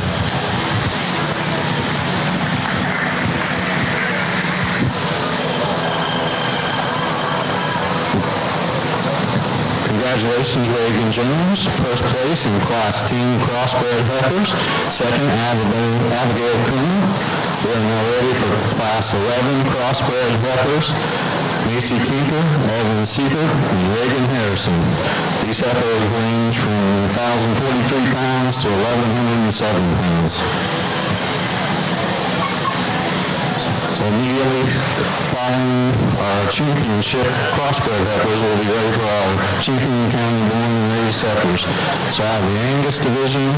Congratulations, Reagan Jones, first place in Class 10 crossbred heifers. Second, Abigail Coomer. We are now ready for Class 11 crossbred heifers. Macy Kinker, Evan Seifert, and Reagan Harrison. These heifers range from 1,043 pounds to 1,107 pounds. Immediately following our championship crossbred heifers, we'll be ready for our Champion County born and raised heifers. So out of the Angus division,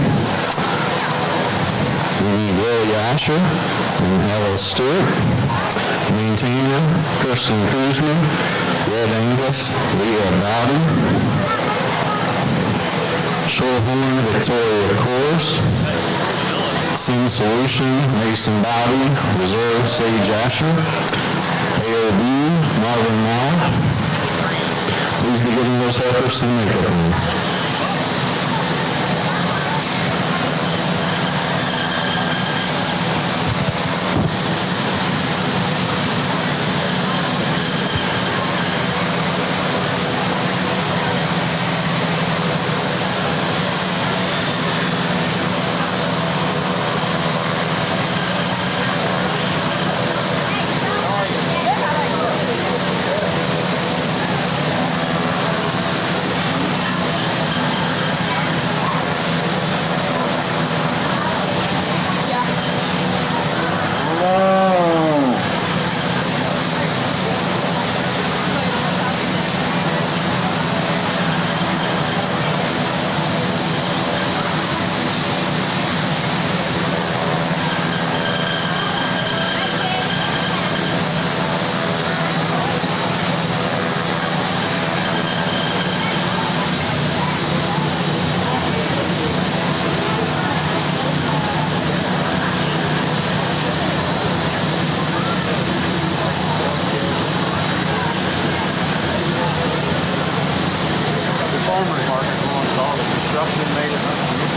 we need Lily Asher and Ella Stewart. Maintainer, Kirsten Kuzman. Red Angus, Leah Bowden. Shorthorn, Victoria Kors. Sim Solution, Mason Bowdy, Reserve, Sage Asher, AOB, Marvin Mall. Please be getting those heifers to the makeup room. disruption made it unbelievable.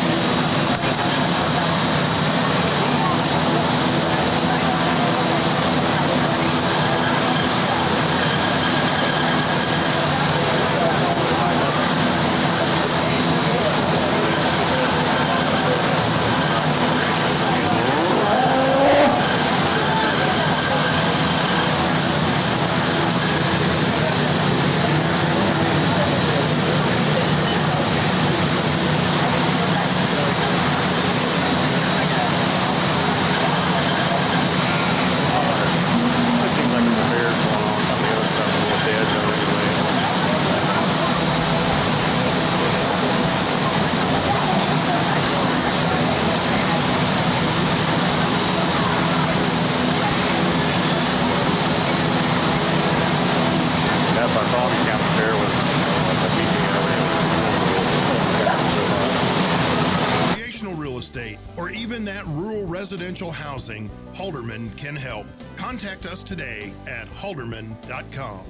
estate, or even that rural residential housing, Halderman can help. Contact us today at halderman.com.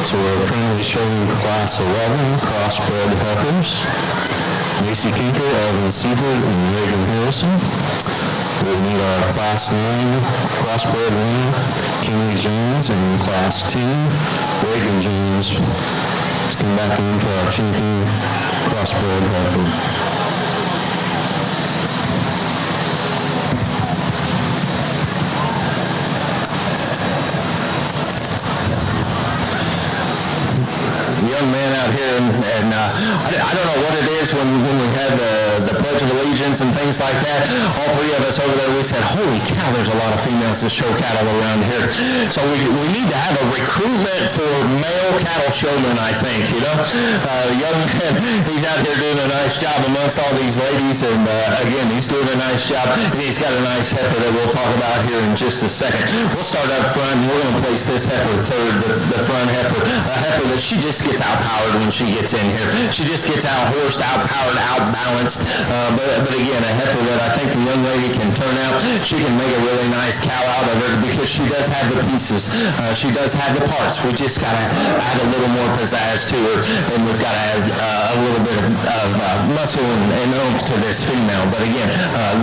So we're currently showing Class 11 crossbred heifers. Macy Kinker, Evan Siebert, and Reagan Harrison. We'll need our Class 9 crossbred winner, Kinley Jones, and Class 2, Reagan Jones. Let's come back in for our champion crossbred heifer. Young man out here, and I don't know what it is when we had the Pledge of Allegiance and things like that. All three of us over there, we said, holy cow, there's a lot of females that show cattle around here. So we need to have a recruitment for male cattle showmen, I think, you know. Young man, he's out here doing a nice job amongst all these ladies, and again, he's doing a nice job, and he's got a nice heifer that we'll talk about here in just a second. We'll start up front, and we're going to place this heifer third, the front heifer, a heifer that she just gets outpowered when she gets in here. She just gets out-horsed, out-powered, out-balanced. But again, a heifer that I think the young lady can turn out. She can make a really nice cow out of her because she does have the pieces. She does have the parts. We just got to add a little more pizzazz to her, and we've got to add a little bit of muscle and oomph to this female. But again,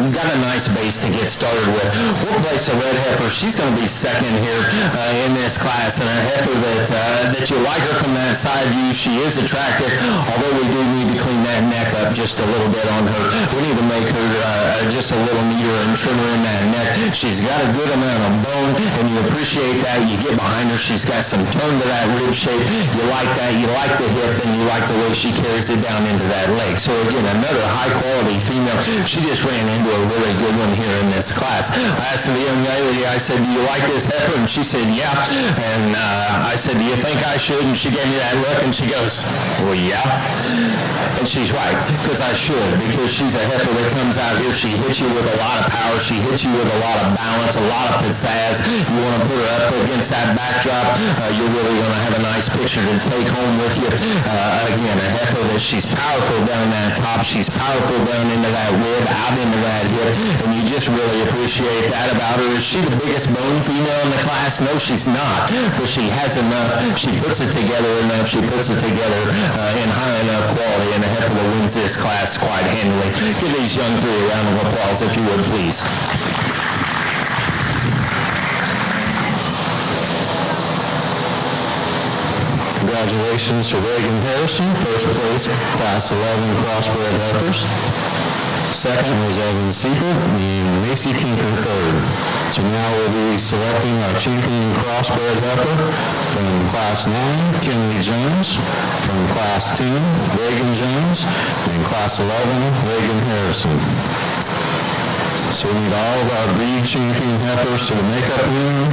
we've got a nice base to get started with. We'll place a red heifer. She's going to be second here in this class, and a heifer that you like her from that side view. She is attractive, although we do need to clean that neck up just a little bit on her. We need to make her just a little neater and trimmer in that neck. She's got a good amount of bone, and you appreciate that. You get behind her, she's got some turn to that rib shape. You like that. You like the hip, and you like the way she carries it down into that leg. So again, another high-quality female. She just ran into a really good one here in this class. I asked the young lady, I said, do you like this heifer? And she said, yeah. And I said, do you think I should? And she gave me that look, and she goes, well, yeah. And she's right, because I should, because she's a heifer that comes out here. She hits you with a lot of power. She hits you with a lot of balance, a lot of pizzazz. You want to put her up against that backdrop, you're really going to have a nice picture to take home with you. Again, a heifer that she's powerful down that top. She's powerful down into that rib, out into that hip, and you just really appreciate that about her. Is she the biggest bone female in the class? No, she's not, but she has enough. She puts it together enough. She puts it together in high enough quality, and a heifer that wins this class quite handily. Give these young three a round of applause, if you would, please. Congratulations to Reagan Harrison, first place, Class 11 crossbred heifers. Second was Evan Siebert and Macy Kinker third. So now we'll be selecting our champion crossbred heifer from Class 9, Kinley Jones, from Class 2, Reagan Jones, and Class 11, Reagan Harrison. So we need all of our breed champion heifers to the makeup room.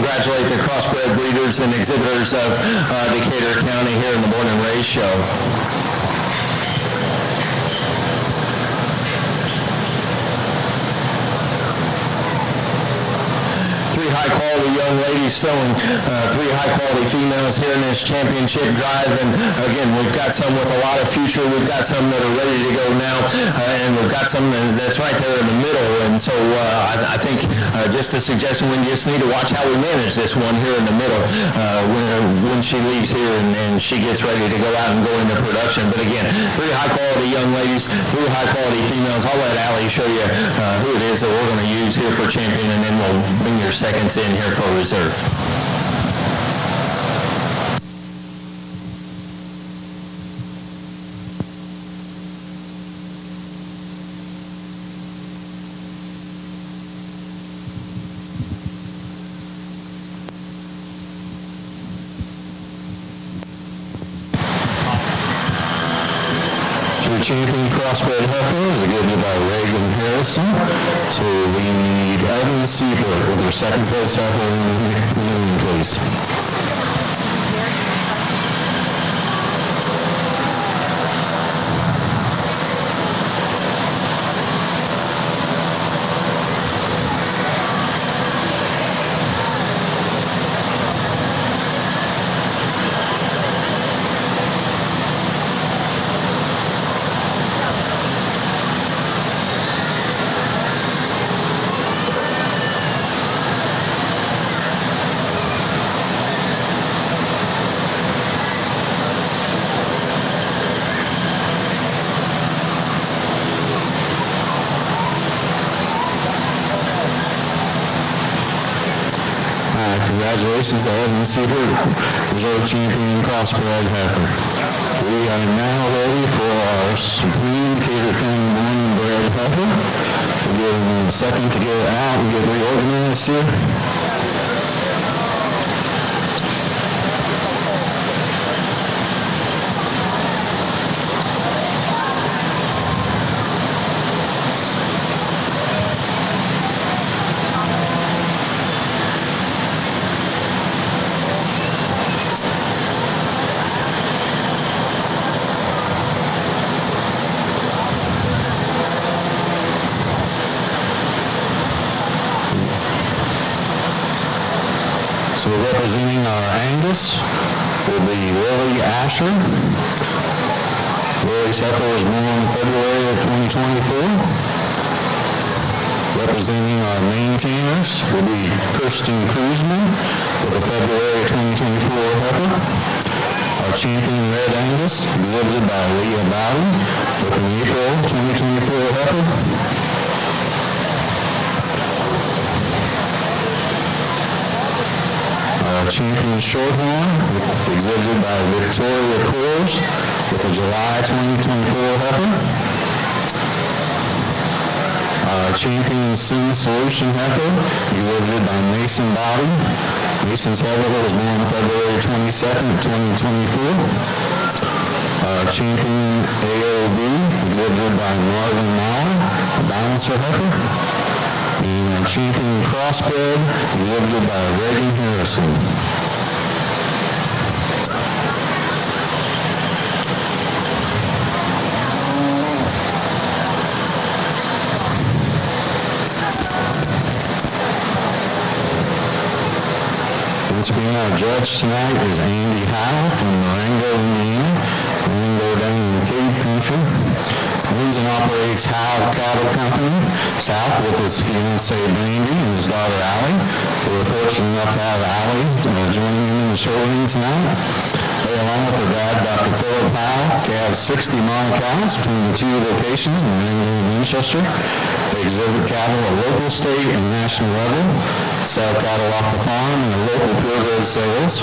congratulate the crossbred breeders and exhibitors of Decatur County here in the Born and Raised Show. High-quality young ladies showing 3 high-quality females here in this championship drive. And again, we've got some with a lot of future. We've got some that are ready to go now, and we've got some that's right there in the middle. And so I think just a suggestion, we just need to watch how we manage this one here in the middle when she leaves here and she gets ready to go out and go into production. But again, 3 high-quality young ladies, 3 high-quality females. I'll let Allie show you who it is that we're going to use here for champion, and then we'll bring your seconds in here for reserve. Champion crossbred heifer is given by Reagan Harrison. So we need Evan Seabrook with her second place heifer in the room, please. Congratulations to Evan Seabrook, reserve champion crossbred heifer. We are now ready for our Supreme Decatur County born and bred heifer. We'll give them a second to get out and get reorganized here. So representing our Angus will be Willie Asher. Willie's heifer was born in February of 2024. Representing our maintainers will be Kirsten Kruzman with a February 2024 heifer. Our champion Red Angus, exhibited by Leah Bowden with an April 2024 heifer. Our champion Shorthorn, exhibited by Victoria Coors with a July 2024 heifer. Our champion Sim Solution heifer, exhibited by Mason Bowden. Mason's heifer was born February 22nd, 2024. Our champion AOB, exhibited by Marvin Mauer, a balancer heifer. And our champion crossbred, exhibited by Reagan Harrison. Once again, our judge tonight is Andy Howell from Marengo, Indiana. Marengo down in the Cave Country. Owns and operates Howell Cattle Company South with his fiancee Brandy and his daughter Allie. We're fortunate enough to have Allie joining him in the show ring tonight. They, along with her dad, Dr. Philip Powell, have 60 model cows between the 2 locations in Marengo and Winchester. They exhibit cattle at local, state, and national level, sell cattle off the farm and local purebred sales.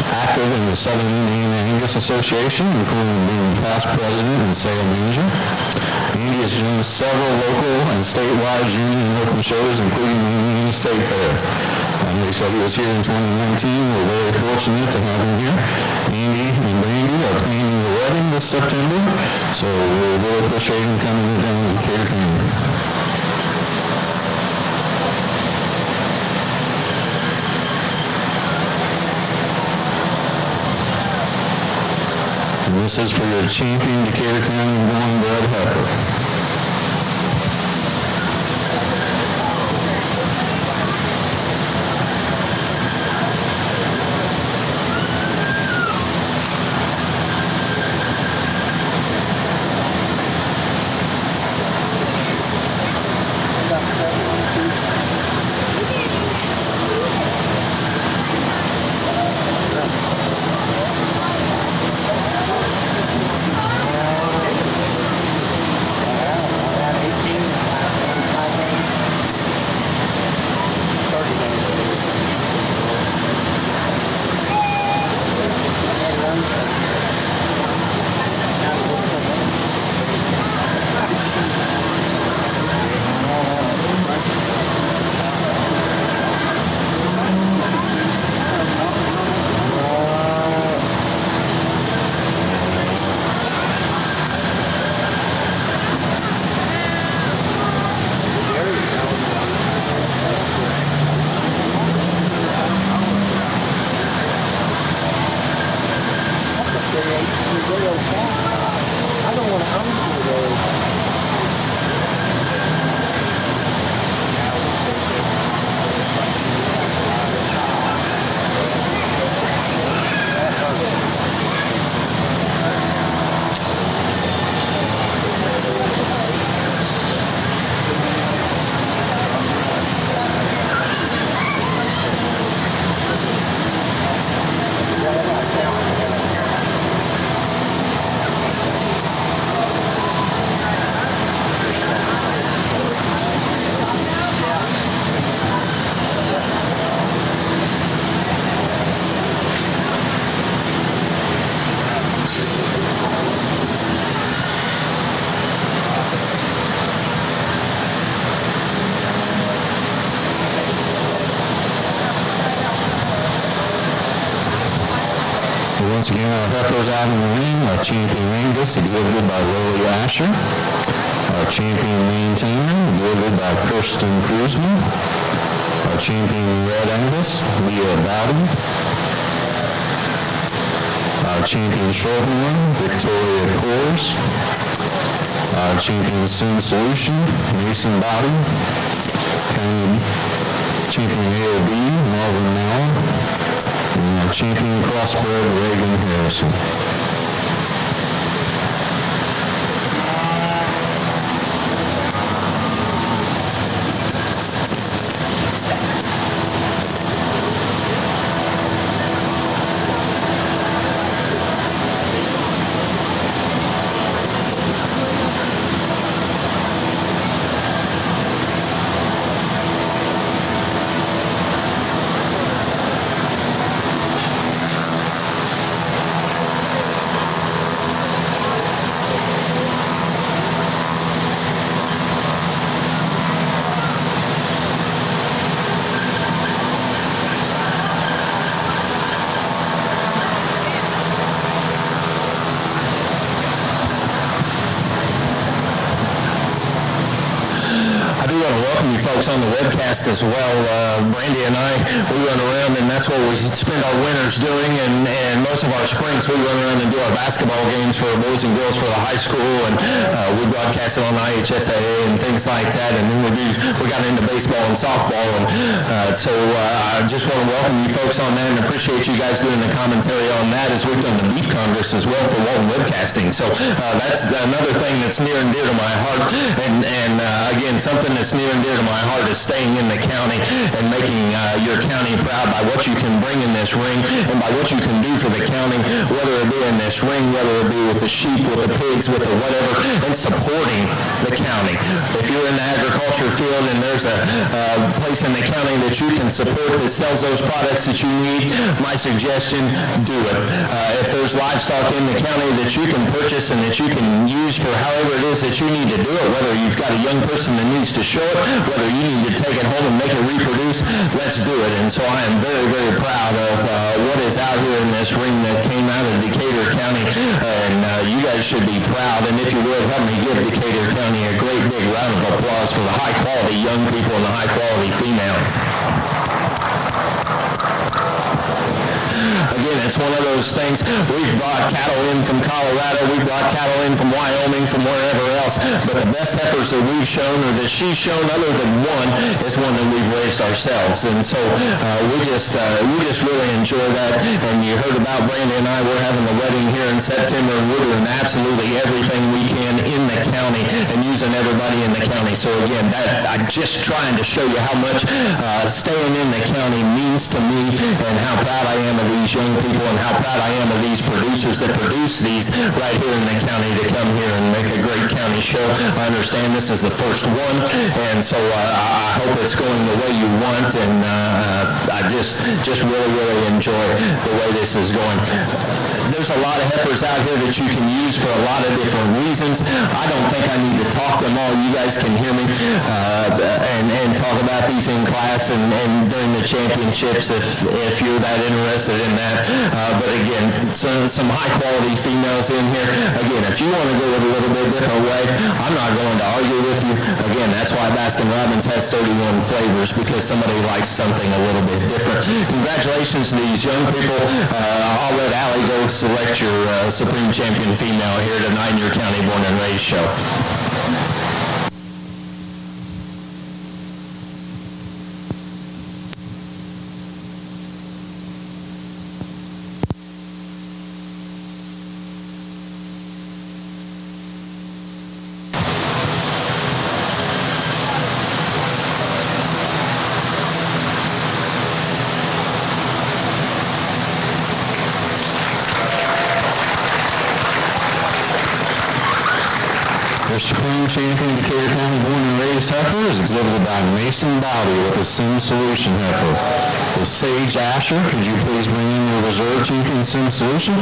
Active in the Southern Indiana Angus Association, including being past president and sale manager. Andy has joined several local and statewide junior and open shows, including the Indiana State Fair. He said he was here in 2019. We're very fortunate to have him here. Andy and Brandy are planning a wedding this September, so we really appreciate him coming down to Decatur County. this is for your champion Decatur County born bred heifer. Once again, our heifers out in the ring, our champion Angus, exhibited by Lily Asher. Our champion maintainer, exhibited by Kirsten Kruzman. Our champion Red Angus, Leah Bowden. Our champion Shorthorn, Victoria Coors. Our champion Sun Solution, Mason Bowden. Champion AOB, Marvin Mallon. And our champion crossbred, Reagan Harrison. Folks on the webcast as well. Brandy and I, we run around, and that's what we spend our winters doing, and most of our springs we run around and do our basketball games for boys and girls for the high school, and we broadcast it on IHSAA and things like that, and then we got into baseball and softball, and so I just want to welcome you folks on that and appreciate you guys doing the commentary on that, as we've done the Beef Congress as well for Walton Webcasting. So that's another thing that's near and dear to my heart, and again, something that's near and dear to my heart is staying in the county and making your county proud by what you can bring in this ring and by what you can do for the county, whether it be in this ring, whether it be with the sheep, with the pigs, with the whatever, and supporting the county. If you're in the agriculture field and there's a place in the county that you can support that sells those products that you need, my suggestion, do it. If there's livestock in the county that you can purchase and that you can use for however it is that you need to do it, whether you've got a young person that needs to show it, whether you need to take it home and make it reproduce, let's do it. And so I am very, very proud of what is out here in this ring that came out of Decatur County, and you guys should be proud. And if you would, help me give Decatur County a great big round of applause for the high-quality young people and the high-quality females. Again, it's one of those things. We've brought cattle in from Colorado, we've brought cattle in from Wyoming, from wherever else, but the best heifers that we've shown or that she's shown other than one is one that we've raised ourselves. And so we just really enjoy that. And you heard about Brandy and I, we're having the wedding here in September, and we're doing absolutely everything we can in the county and using everybody in the county. So again, I'm just trying to show you how much staying in the county means to me, and how proud I am of these young people, and how proud I am of these producers that produce these right here in the county to come here and make a great county show. I understand this is the first one, and so I hope it's going the way you want, and I just really enjoy the way this is going. There's a lot of heifers out here that you can use for a lot of different reasons. I don't think I need to talk them all. You guys can hear me and talk about these in class and during the championships if you're that interested in that. But again, some high quality females in here. Again, if you want to go it a little bit different way, I'm not going to argue with you. Again, that's why Baskin-Robbins has 31 flavors, because somebody likes something a little bit different. Congratulations to these young people. I'll let Allie go select your Supreme Champion female here tonight in your County Born and Raised show. Your Supreme Champion Decatur County Born and Raised heifer is exhibited by Mason Bowdy with a Sim Solution heifer. With Sage Asher, could you please bring in your Reserve Champion Sim Solution?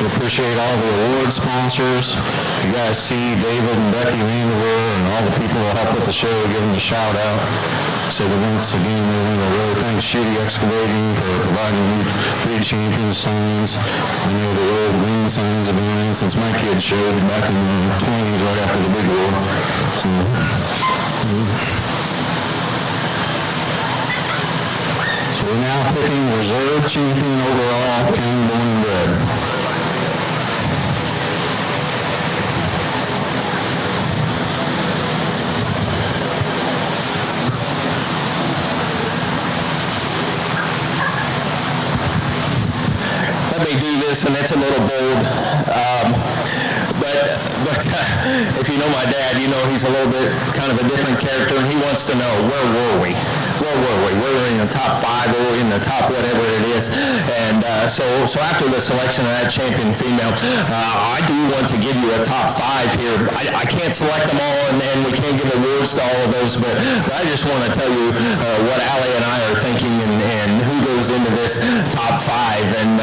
We appreciate all the award sponsors. You guys see David and Becky Vanderweer and all the people that help with the show, give them a shout out. So once again, we want to really thank Shitty Excavating for providing me big champion signs. I know the old green signs have been around since my kids showed back in the 20s, right after the big war. So we're now picking Reserve Champion overall, County Born and Bred. Let me do this, and it's a little bold, but if you know my dad, you know he's a little bit kind of a different character, and he wants to know, where were we? Where were we? We were in the top 5, or in the top whatever it is, and so after the selection of that champion female, I do want to give you a top 5 here. I can't select them all, and we can't give awards to all of those, but I just want to tell you what Allie and I are thinking, and who goes into this top 5, and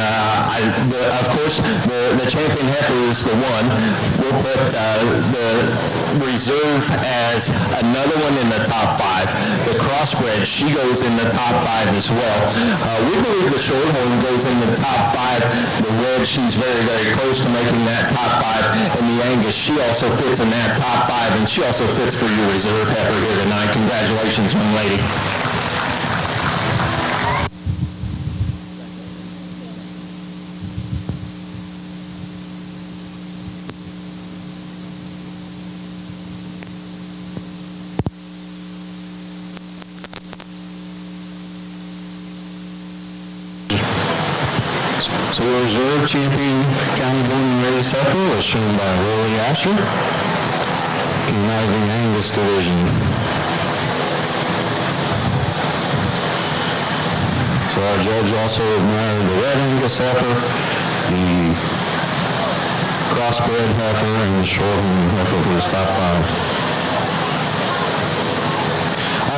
of course, the champion heifer is the one. We'll put the Reserve as another one in the top 5. The Crossbred, she goes in the top 5 as well. We believe the Shorthorn goes in the top 5. The Red, she's very, very close to making that top 5. And the Angus, she also fits in that top 5, and she also fits for your Reserve heifer here tonight. Congratulations, young lady. So the Reserve Champion County Born and Raised heifer was shown by Rory Asher, came out of the Angus division. So our judge also admired the Red Angus heifer, the Crossbred heifer, and the Shorthorn heifer for his top 5.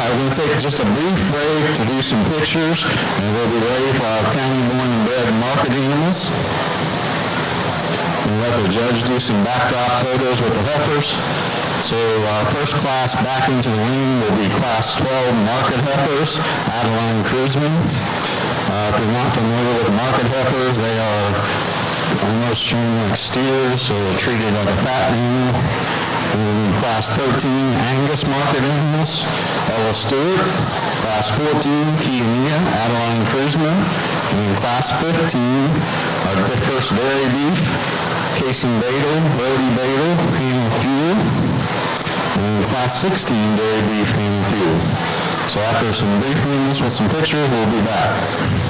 We're going to take just a brief break to do some pictures, and we'll be ready for our County Born and Bred market animals. We'll let the judge do some backdrop photos with the heifers. So our first class back into the ring will be Class 12 market heifers, Adeline Cruzman. If you're not familiar with market heifers, they are almost shown like steers, so they're treated like a fat animal. And class 13, Angus market animals, Ella Stewart. Class 14, Kiania, Adeline Krizman. And class 15, our first dairy beef, Kason Badel, Brody Badel, Hannah Fuel. And class 16, dairy beef, Hannah Fuel. So after some brief moments with some pictures, we'll be back.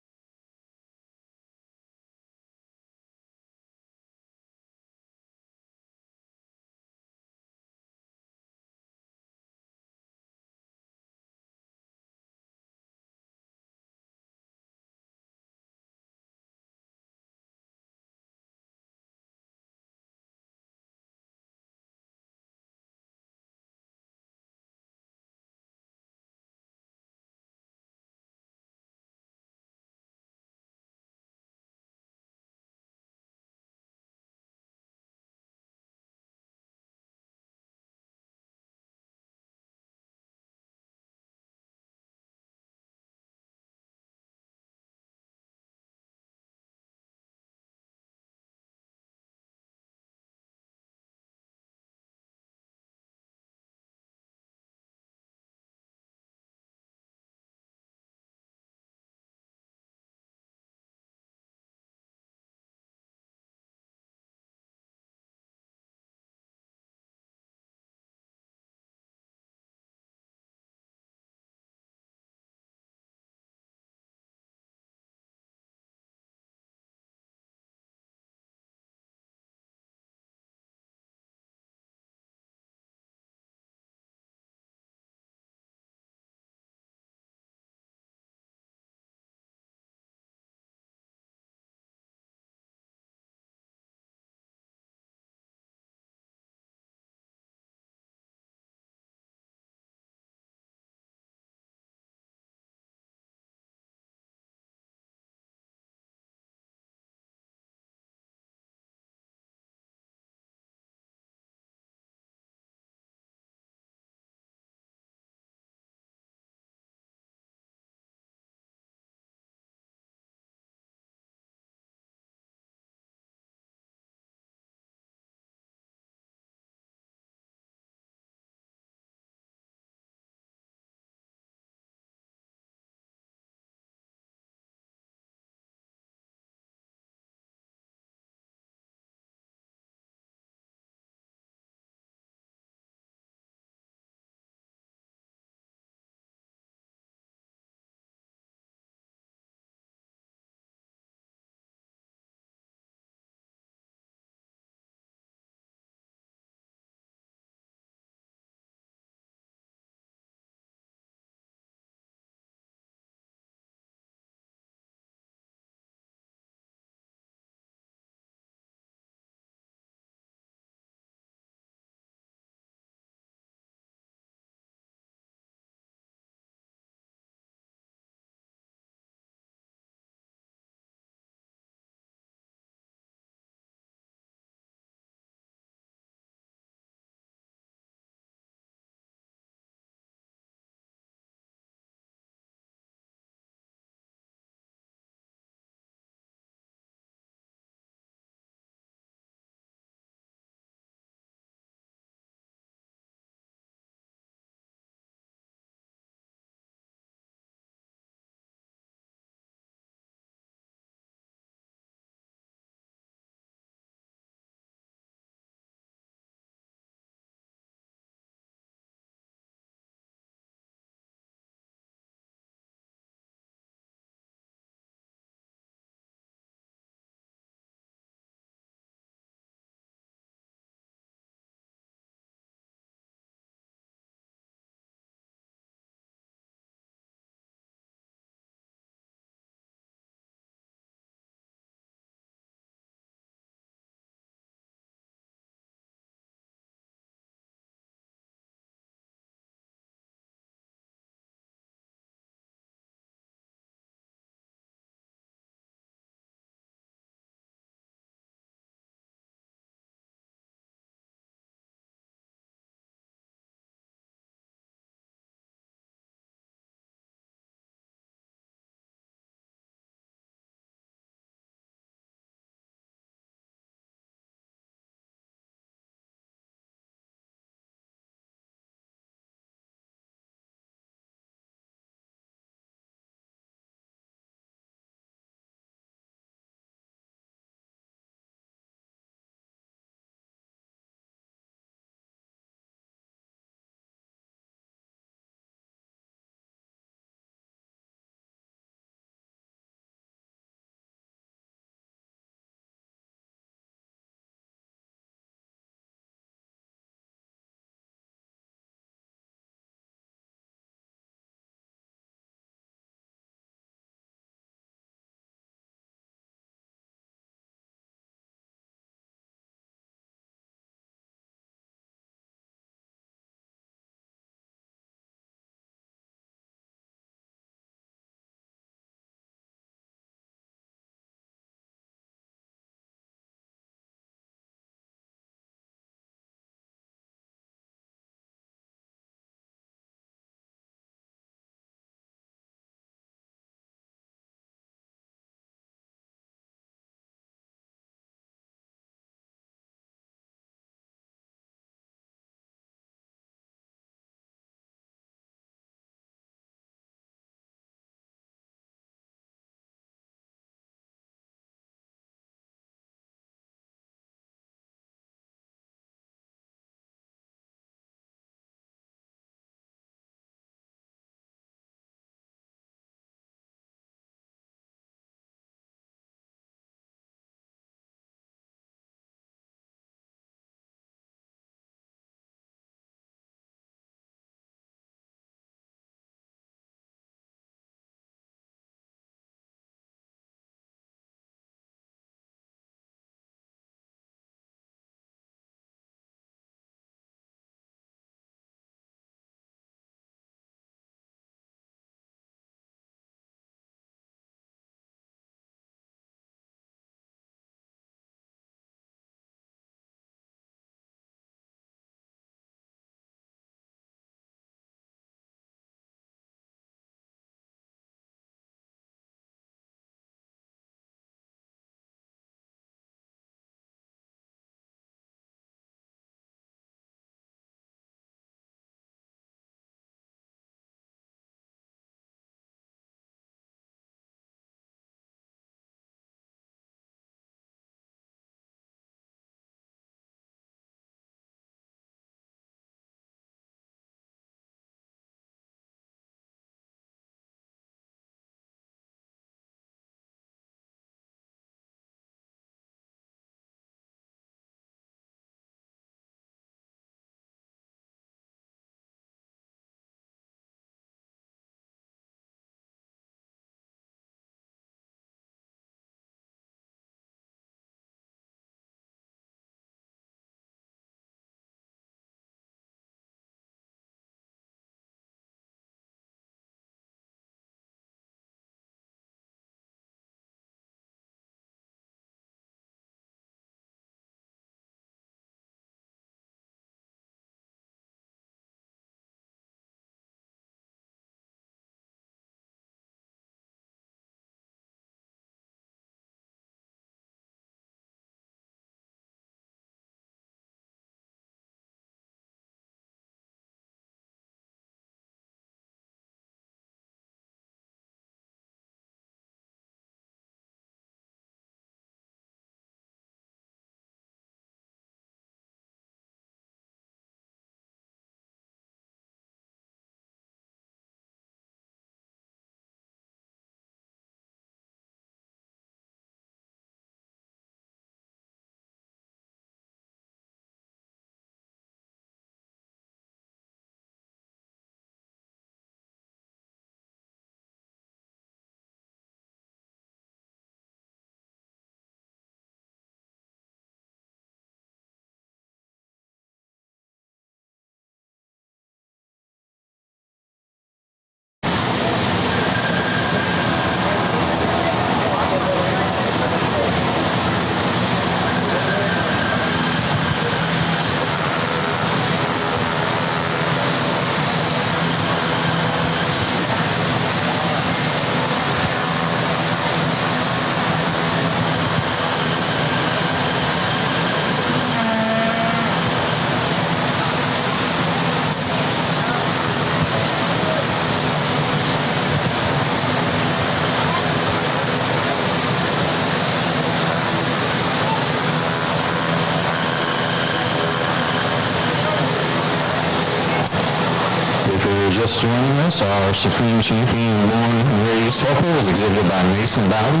just joining us, our Supreme Champion born and raised heifer was exhibited by Mason Bowden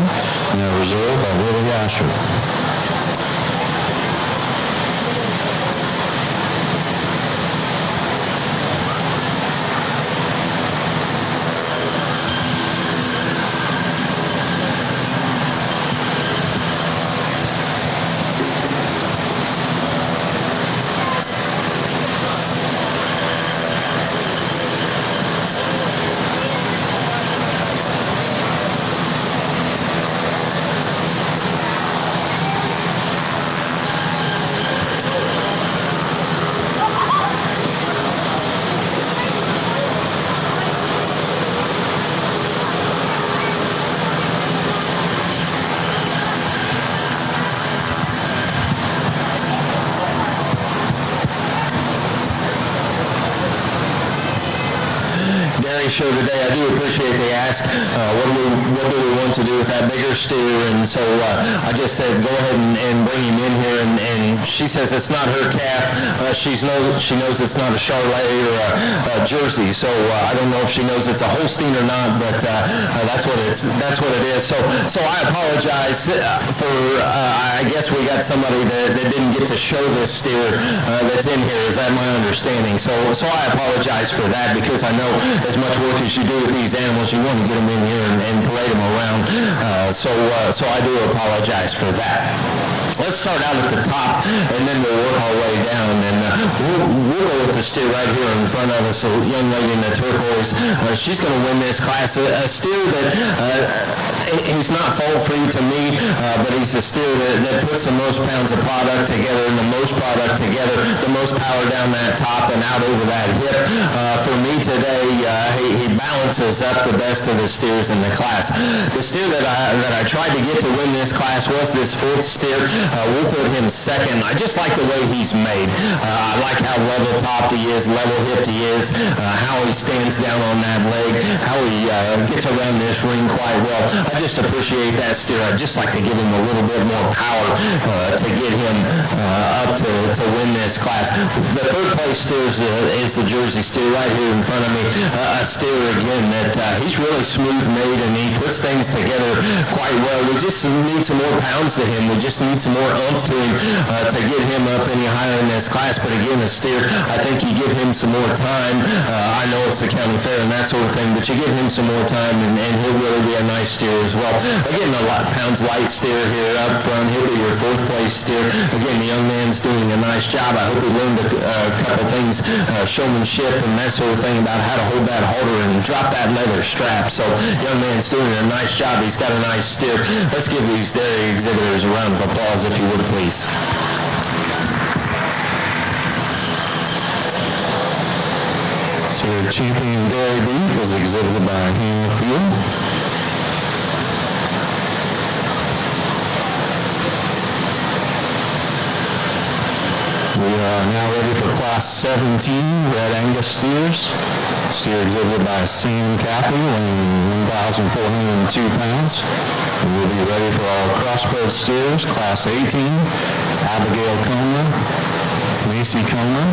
and a reserve by Willie Asher. Show today. I do appreciate they ask what do we want to do with that bigger steer, and so I just said go ahead and bring him in here, and she says it's not her calf. She knows it's not a Charolais or a Jersey, so I don't know if she knows it's a Holstein or not, but that's what it is. So I apologize for I guess we got somebody that didn't get to show this steer that's in here. Is that my understanding? So I apologize for that, because I know as much work as you do with these animals, you want to get them in here and parade them around. So I do apologize for that. Let's start out at the top, and then we'll work our way down. And we'll go with the steer right here in front of us, a young lady in the turquoise. She's going to win this class. A steer that he's not fault-free to me, but he's a steer that puts the most pounds of product together and the most product together, the most power down that top and out over that hip. For me today, he balances up the best of the steers in the class. The steer that I tried to get to win this class was this fourth steer. We'll put him second. I just like the way he's made. I like how level-topped he is, level-hipped he is, how he stands down on that leg, how he gets around this ring quite well. I just appreciate that steer. I'd just like to give him a little bit more power to get him up to win this class. The third place steer is the Jersey steer right here in front of me. A steer, again, that he's really smooth-made, and he puts things together quite well. We just need some more pounds to him. We just need some more oomph to him to get him up any higher in this class. But again, a steer, I think you give him some more time. I know it's the county fair and that sort of thing, but you give him some more time, and he'll really be a nice steer as well. Again, a lot pounds light steer here up front. He'll be your fourth place steer. Again, the young man's doing a nice job. I hope he learned a couple things, showmanship and that sort of thing, about how to hold that halter and drop that leather strap. So young man's doing a nice job. He's got a nice steer. Let's give these dairy exhibitors a round of applause, if you would, please. So your champion dairy beef was exhibited by Hannah Field. We are now ready for Class 17 Red Angus steers. Steer exhibited by Sam Caffey, weighing 1,402 pounds. We'll be ready for our crossbred steers, Class 18, Abigail Comer, Macy Comer.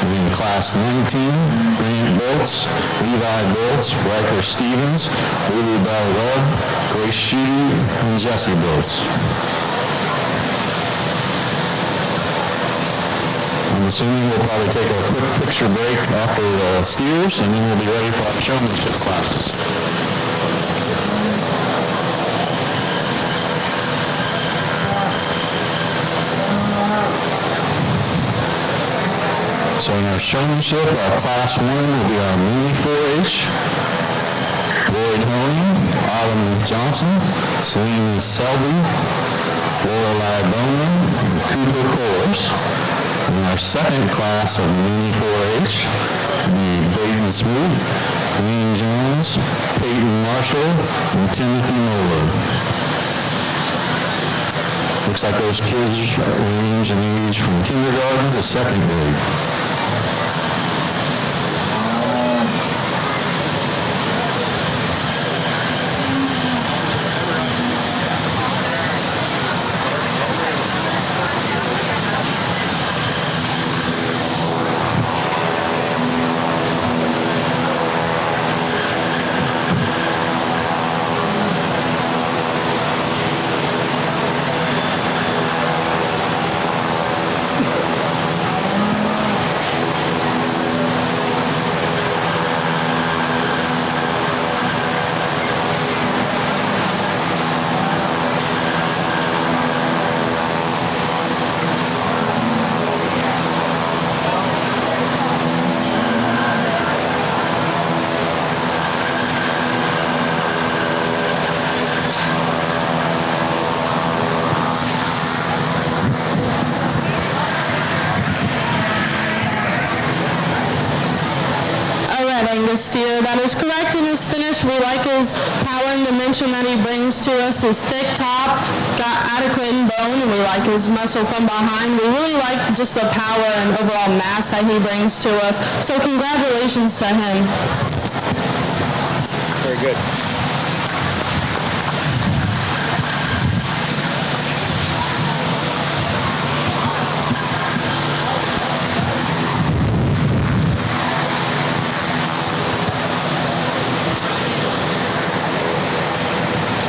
In Class 19, Grant Bolts, Levi Bolts, Riker Stevens, Lulu Bell, Grace Sheedy, and Jesse Bolts. I'm assuming we'll probably take a quick picture break after the steers, and then we'll be ready for our showmanship classes. So in our showmanship, our Class 1 will be our mini 4-H. Lloyd Honing, Autumn Johnson, Selena Selby, Lorelei Bowman, and Cooper Coors. In our second class of mini 4-H, the Baden Smoot, Wayne Jones, Peyton Marshall, and Timothy Moeller. Looks like those kids range in age from kindergarten to second grade. a steer that is correct in his finish. We like his power and dimension that he brings to us. His thick top, got adequate in bone, and we like his muscle from behind. We really like just the power and overall mass that he brings to us. So congratulations to him. Very good.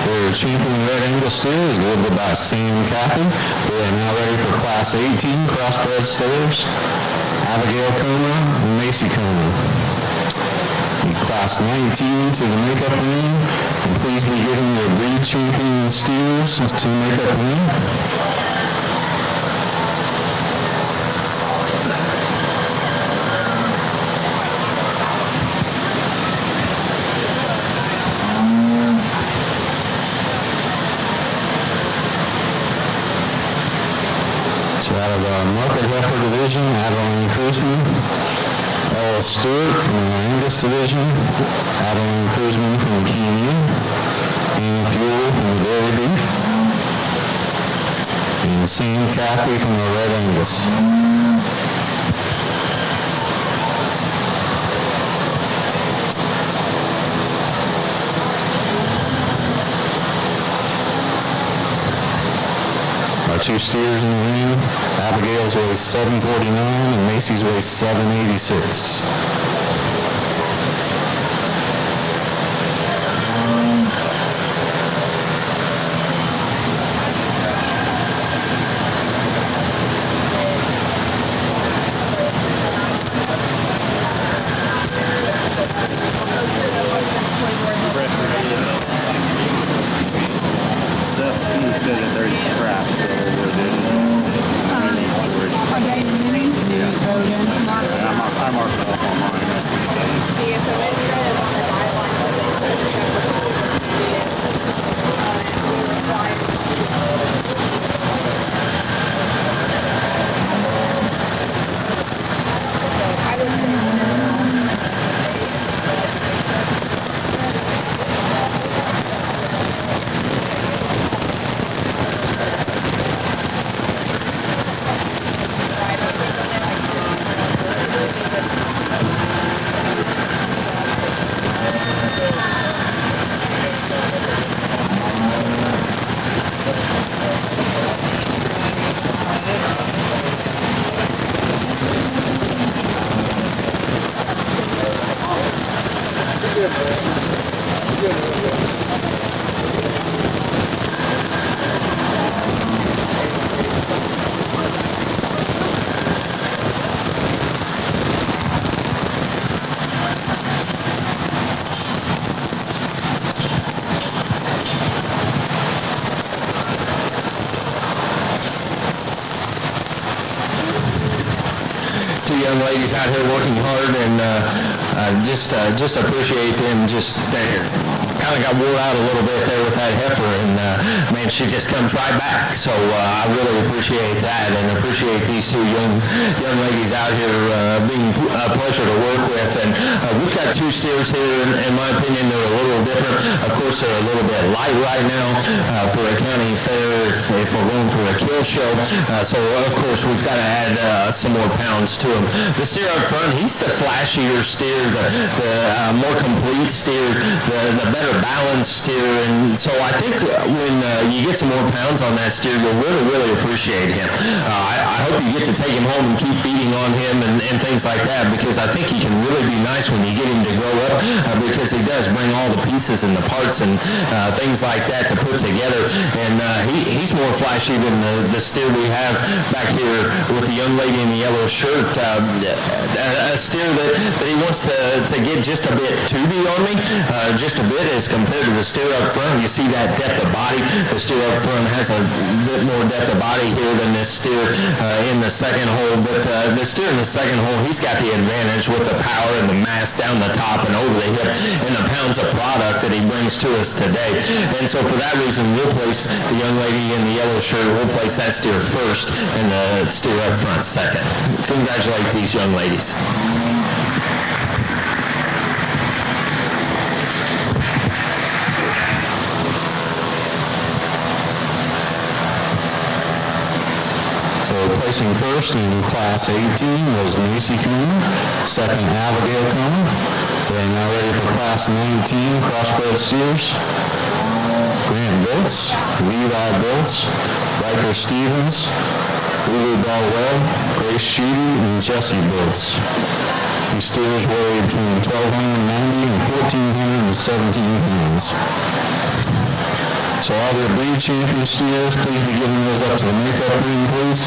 The champion Red Angus steer is delivered by Sam Cappy. We are now ready for Class 18 crossbred steers. Abigail Coma and Macy Coma. In Class 19 to the makeup ring. And please be giving your breed champion steers to the makeup ring. Out of the Market Heifer Division, Adeline Cruzman, Ella Stewart from the Angus Division, Adeline Cruzman from the Kenyan, Anna Fuel from the Dairy Beef, and Sam Caffey from the Red Angus. Our two steers in the ring, Abigail's weighs 749 and Macy's weighs 786. Young ladies out here working hard, and just appreciate them. Just kind of got wore out a little bit there with that heifer, and man, she just comes right back. So I really appreciate that, and appreciate these two young ladies out here being a pleasure to work with. And we've got two steers here, and in my opinion, they're a little different. Of course, they're a little bit light right now for a county fair if we're going for a kill show. So of course, we've got to add some more pounds to them. The steer up front, he's the flashier steer, the more complete steer, the better balanced steer. And so I think when you get some more pounds on that steer, you'll really, really appreciate him. I hope you get to take him home and keep feeding on him and things like that, because I think he can really be nice when you get him to grow up, because he does bring all the pieces and the parts and things like that to put together. And he's more flashy than the steer we have back here with the young lady in the yellow shirt. A steer that he wants to get just a bit tubey on me, just a bit as compared to the steer up front. You see that depth of body. The steer up front has a bit more depth of body here than this steer in the second hole. But the steer in the second hole, he's got the advantage with the power and the mass down the top and over the hip and the pounds of product that he brings to us today. And so for that reason, we'll place the young lady in the yellow shirt. We'll place that steer first and the steer up front second. Congratulate these young ladies. Placing first in Class 18 was Macy Coomer, second Abigail Coomer. They're now ready for Class 19 crossbred steers. Grant Biltz, Levi Biltz, Riker Stevens, Lulu Bell Webb, Grace Sheedy, and Jesse Biltz. These steers weigh between 1,290 and 1,417 pounds. So all their breed champion steers, please be giving those up to the makeup ring, please.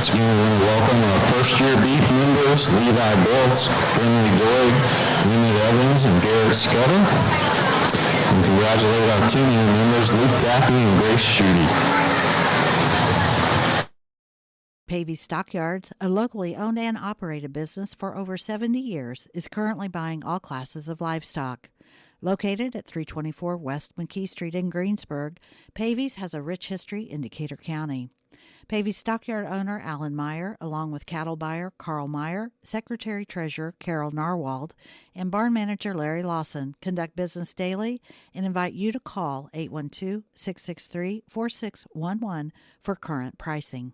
Once again, we want to welcome our first-year beef members, Levi Biltz, Brinley Doig, Emmett Evans, and Garrett Scudder. And congratulate our 10-year members, Luke Gaffney and Grace Schutte. Pavey Stockyards, a locally owned and operated business for over 70 years, is currently buying all classes of livestock. Located at 324 West McKee Street in Greensburg, Pavey's has a rich history in Decatur County. Pavey's stockyard owner Alan Meyer, along with cattle buyer Carl Meyer, secretary-treasurer Carol Narwald, and barn manager Larry Lawson conduct business daily and invite you to call 812-663-4611 for current pricing.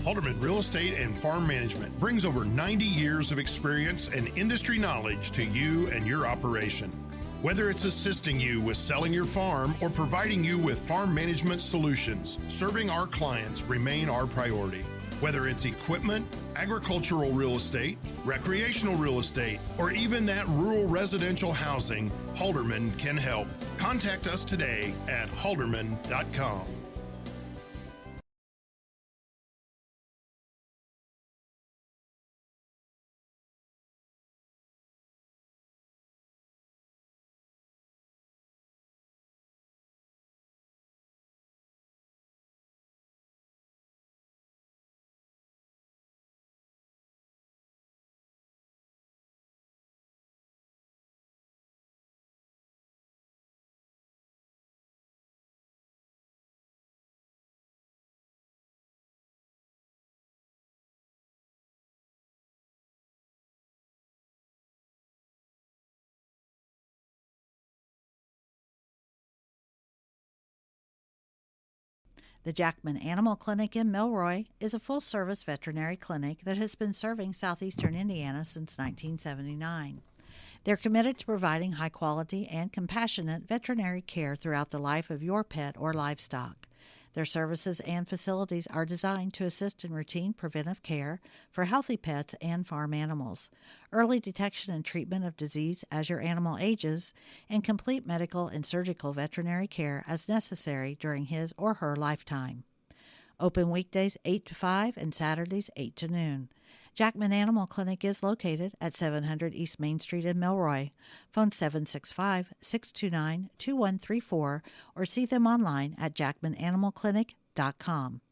Halderman Real Estate and Farm Management brings over 90 years of experience and industry knowledge to you and your operation. Whether it's assisting you with selling your farm or providing you with farm management solutions, serving our clients remain our priority. Whether it's equipment, agricultural real estate, recreational real estate, or even that rural residential housing, Halderman can help. Contact us today at halderman.com. The Jackman Animal Clinic in Milroy is a full-service veterinary clinic that has been serving southeastern Indiana since 1979. They're committed to providing high-quality and compassionate veterinary care throughout the life of your pet or livestock. Their services and facilities are designed to assist in routine preventive care for healthy pets and farm animals, early detection and treatment of disease as your animal ages, and complete medical and surgical veterinary care as necessary during his or her lifetime. Open weekdays 8 to 5 and Saturdays 8 to noon. Jackman Animal Clinic is located at 700 East Main Street in Milroy. Phone 765-629-2134 or see them online at jackmananimalclinic.com.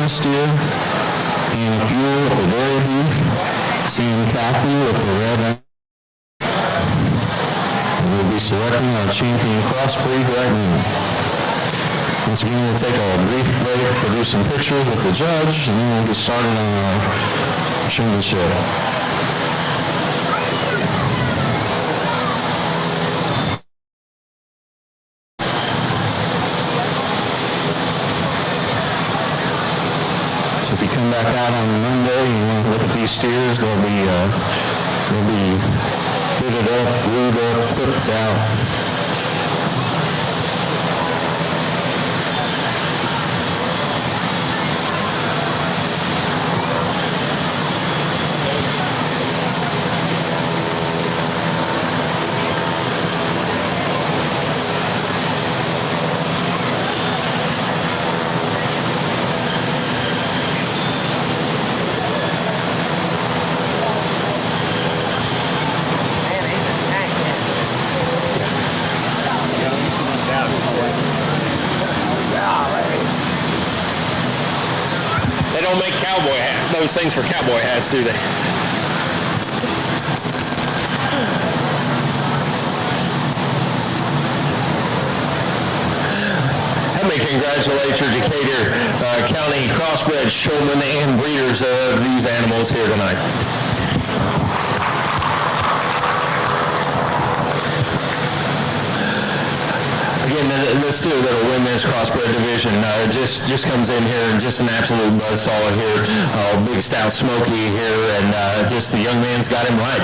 China steer, Anna Fuel with the dairy beef, Sam Cathy with the red. We'll be selecting our champion crossbreed right now. Once again, we'll take a brief break to do some pictures with the judge, and then we'll get started on our showmanship. So if you come back out on Monday and you want to look at these steers, they'll be fitted up, glued up, clipped out. They don't make those things for cowboy hats, do they? Let me congratulate your Decatur County crossbred showmen and breeders of these animals here tonight. Again, the steer that'll win this crossbred division just comes in here and just an absolute buzzsaw here. Big stout Smoky here, and just the young man's got him right.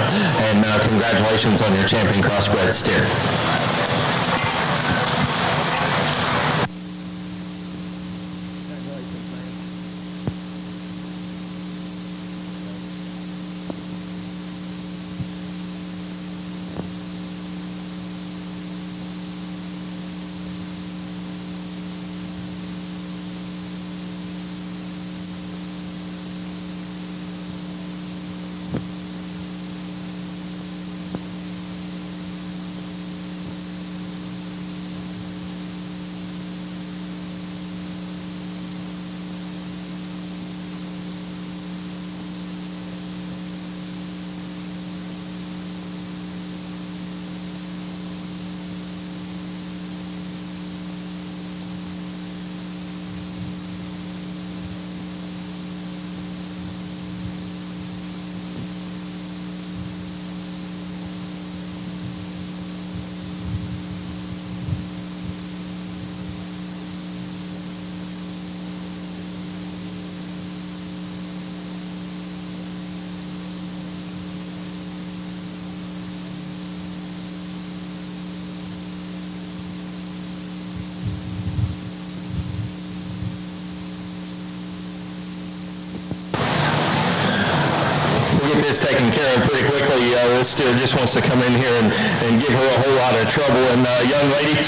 And congratulations on your champion crossbred steer. Get this taken care of pretty quickly. This steer just wants to come in here and give her a whole lot of trouble. And young lady,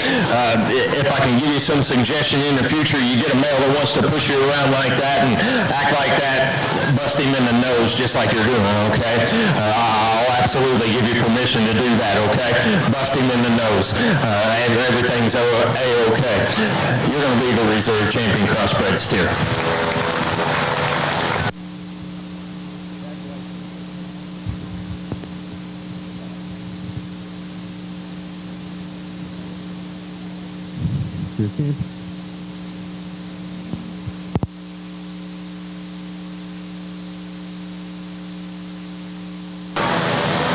if I can give you some suggestion in the future, you get a male that wants to push you around like that and act like that, bust him in the nose just like you're doing, okay? I'll absolutely give you permission to do that, okay? Bust him in the nose, and everything's A-okay. You're going to be the reserve champion crossbred steer.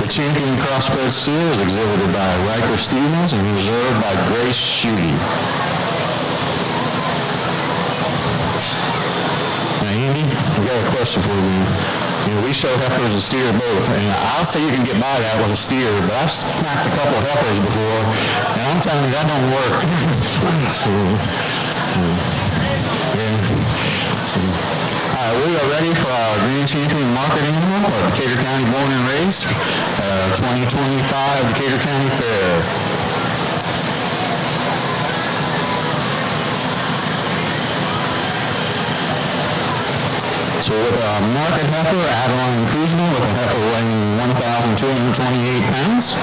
The champion crossbred steer is exhibited by Riker Stevens and reserved by Grace Schutte. Now, Andy, we got a question for you. We show heifers and steer both, and I'll say you can get by that with a steer, but I've smacked a couple of heifers before, and I'm telling you, that don't work. We are ready for our Grand Champion market animal for Decatur County Born and Raised 2025 Decatur County Fair. So with a market heifer, Adeline Kuzma with a heifer weighing 1,228 pounds.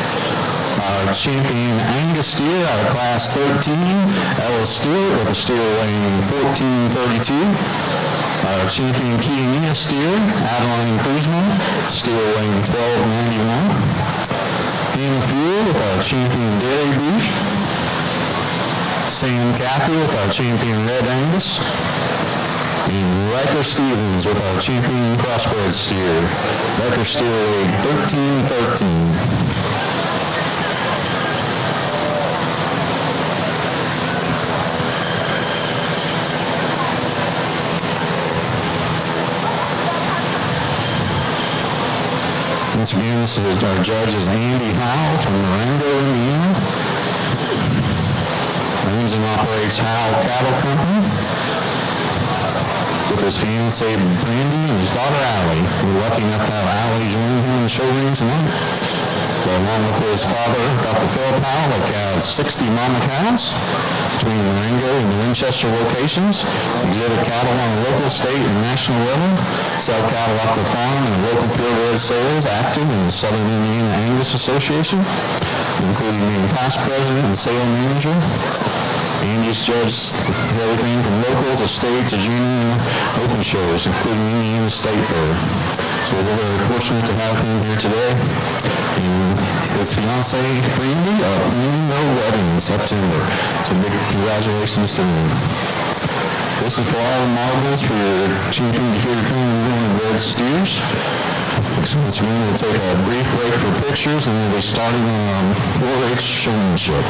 Our champion Angus steer out of class 13, Ella Stewart with a steer weighing 1,432. Our champion Kiania steer, Adeline Kuzma, steer weighing 1291. Hannah Fuel with our champion Dairy Beef. Sam Cathy with our champion Red Angus. And Riker Stevens with our champion Crossbred steer. Riker steer weighed 1313. Once again, our judge is Andy Howell from Marengo, Indiana. Owns and operates Howell Cattle Company with his fiancee Brandy and his daughter Allie. We're lucky enough to have Allie join him in the show ring tonight. Along with his father, Dr. Phil Powell, they have 60 mama cows between the Marengo and the Winchester locations. Exhibit cattle on a local, state, and national level. Sell cattle off the farm and local purebred sales, active in the Southern Indiana Angus Association, including being past president and sale manager. Andy's judged everything from local to state to junior open shows, including Indiana State Fair. So we're very fortunate to have him here today. And his fiancee, Brandy, no wedding in September. So big congratulations to them. This is for all the marbles for your champion Decatur County Red Steers. Once again, we'll take a brief break for pictures and we'll be starting on 4-H showmanship.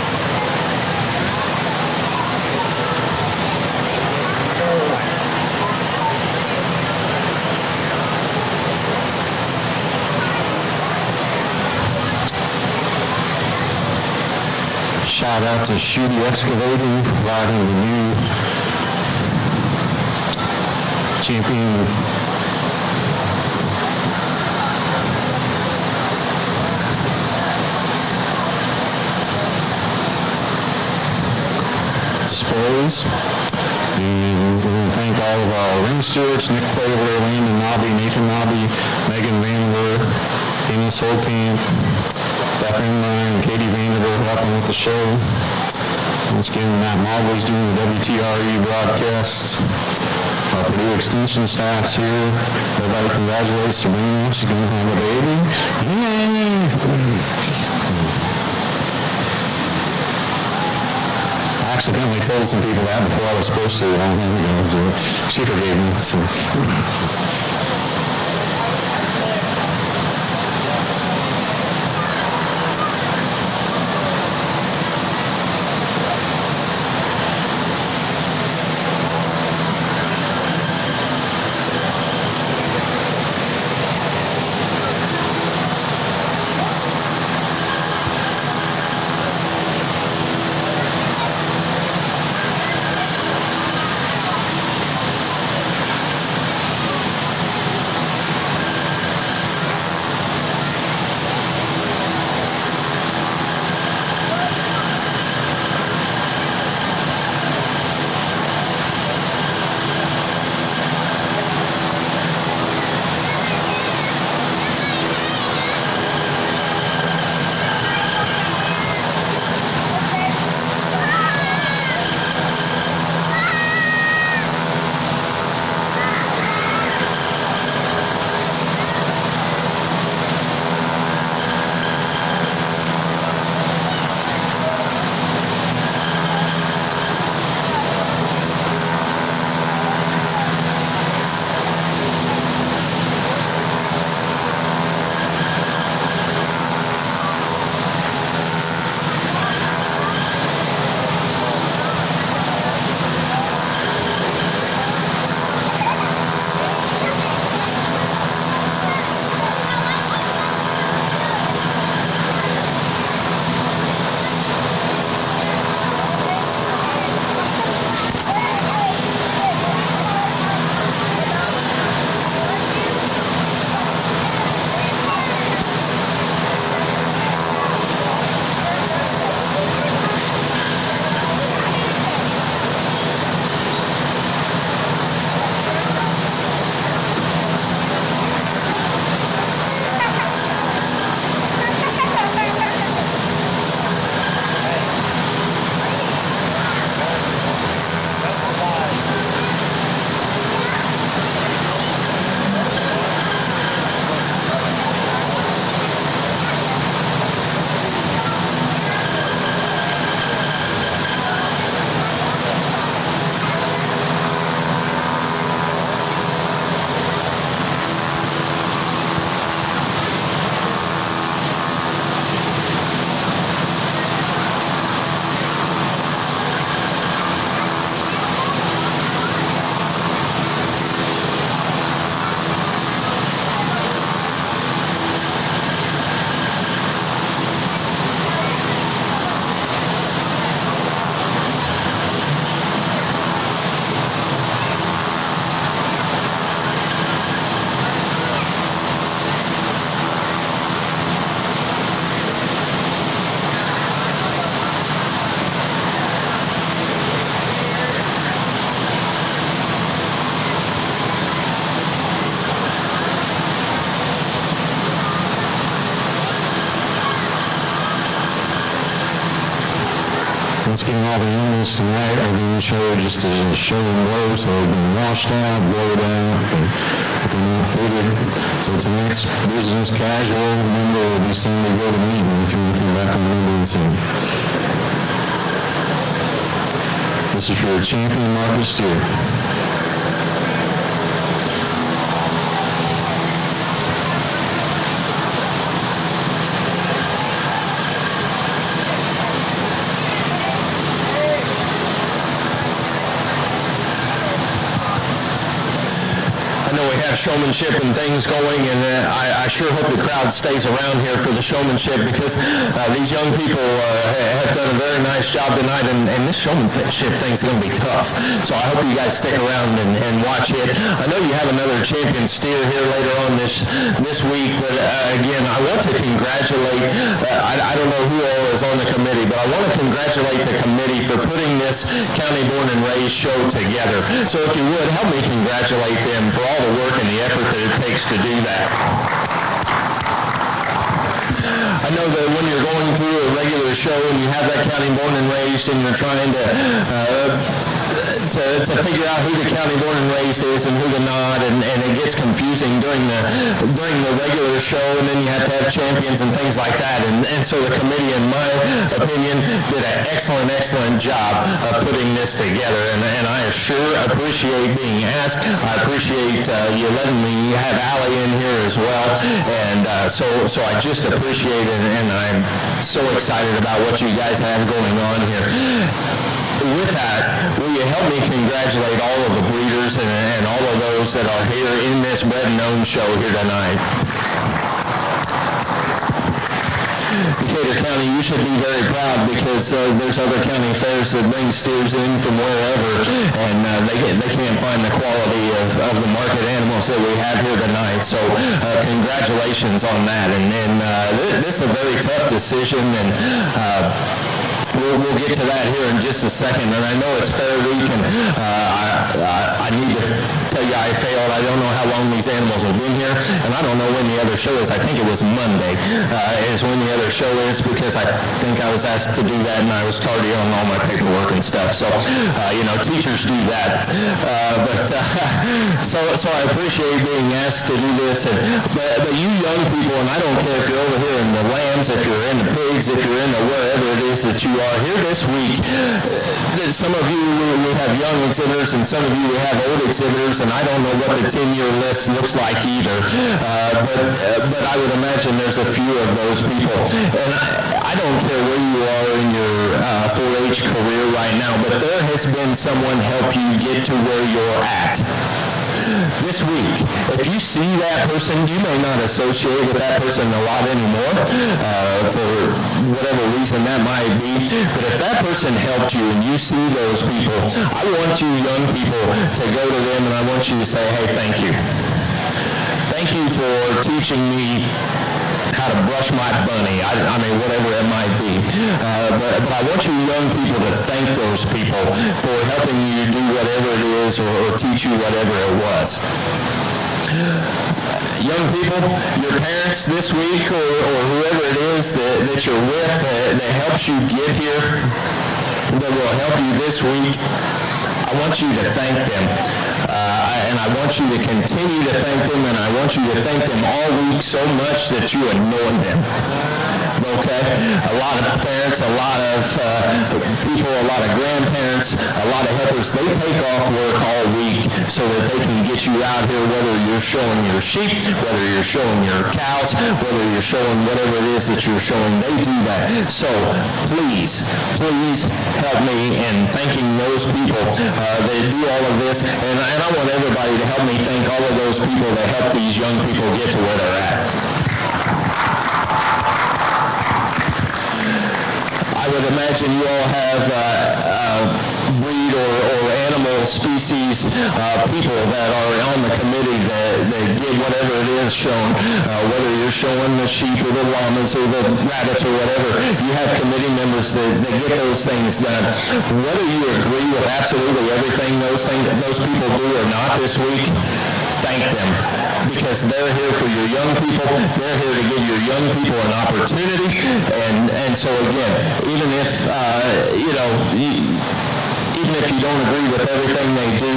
Shout out to Shooty Excavating, providing the new champion displays. And we want to thank all of our ring stewards, Nick Claver, Landon Nobby, Nathan Nobby, Megan Vandenberg, Dennis Holkamp, Beth Ryan, and Katie Vanderbilt helping with the show. Once again, Matt Marbley's doing the WTRE broadcasts. Our Purdue Extension staff's here. Everybody congratulates Sabrina. She's going to have a baby. Yay! I accidentally told some people that before I was supposed to. She forgave me. So. Once again, all the animals tonight are being showed just to show and blow, so they've been washed out, blowed out, and they're not fitted. So tonight's business casual member will be seen to go to meeting if you want to come back on Monday and see. This is for your champion market steer. Showmanship and things going, and I sure hope the crowd stays around here for the showmanship, because these young people have done a very nice job tonight, and this showmanship thing's going to be tough. So I hope you guys stick around and watch it. I know you have another champion steer here later on this week, but again, I want to congratulate, I don't know who all is on the committee, but I want to congratulate the committee for putting this County Born and Raised show together. So if you would, help me congratulate them for all the work and the effort that it takes to do that. I know that when you're going through a regular show and you have that County Born and Raised and you're trying to figure out who the County Born and Raised is and who the not, and it gets confusing during the regular show, and then you have to have champions and things like that. And so the committee, in my opinion, did an excellent job of putting this together. And I sure appreciate being asked. I appreciate you letting me have Allie in here as well. And so I just appreciate it, and I'm so excited about what you guys have going on here. With that, will you help me congratulate all of the breeders and all of those that are here in this Bred and Owned show here tonight. Decatur County, you should be very proud, because there's other county fairs that bring steers in from wherever, and they can't find the quality of the market animals that we have here tonight. So congratulations on that. And this is a very tough decision, and we'll get to that here in just a second. And I know it's Fair Week, and I need to tell you I failed. I don't know how long these animals have been here, and I don't know when the other show is. I think it was Monday is when the other show is, because I think I was asked to do that, and I was tardy on all my paperwork and stuff. So, teachers do that. So I appreciate being asked to do this. But you young people, and I don't care if you're over here in the lambs, if you're in the pigs, if you're in the wherever it is that you are here this week, some of you we have young exhibitors, and some of you we have old exhibitors, and I don't know what the 10-year list looks like either. But I would imagine there's a few of those people. And I don't care where you are in your 4-H career right now, but there has been someone help you get to where you're at. This week, if you see that person, you may not associate with that person a lot anymore, for whatever reason that might be, but if that person helped you and you see those people, I want you young people to go to them, and I want you to say, hey, thank you. Thank you for teaching me how to brush my bunny, I mean, whatever it might be. But I want you young people to thank those people for helping you do whatever it is, or teach you whatever it was. Young people, your parents this week, or whoever it is that you're with that helps you get here, that will help you this week, I want you to thank them. And I want you to continue to thank them, and I want you to thank them all week so much that you annoy them. Okay? A lot of parents, a lot of people, a lot of grandparents, a lot of helpers, they take off work all week so that they can get you out here, whether you're showing your sheep, whether you're showing your cows, whether you're showing whatever it is that you're showing, they do that. So please help me in thanking those people that do all of this, and I want everybody to help me thank all of those people that help these young people get to where they're at. I would imagine you all have breed or animal species people that are on the committee that get whatever it is shown, whether you're showing the sheep or the llamas or the rabbits or whatever. You have committee members that get those things done. Whether you agree with absolutely everything those people do or not this week, thank them. because they're here for your young people. They're here to give your young people an opportunity. And so again, even if, even if you don't agree with everything they do,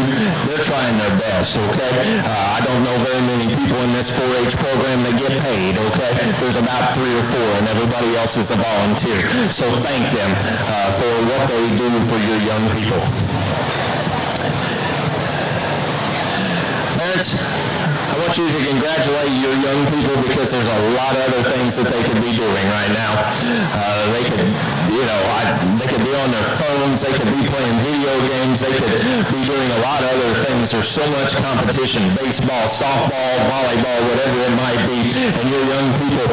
they're trying their best, okay? I don't know very many people in this 4-H program that get paid, okay? There's about 3 or 4, and everybody else is a volunteer. So thank them for what they do for your young people. Parents, I want you to congratulate your young people because there's a lot of other things that they could be doing right now. They could, they could be on their phones, they could be playing video games, they could be doing a lot of other things. There's so much competition, baseball, softball, volleyball, whatever it might be. And your young people,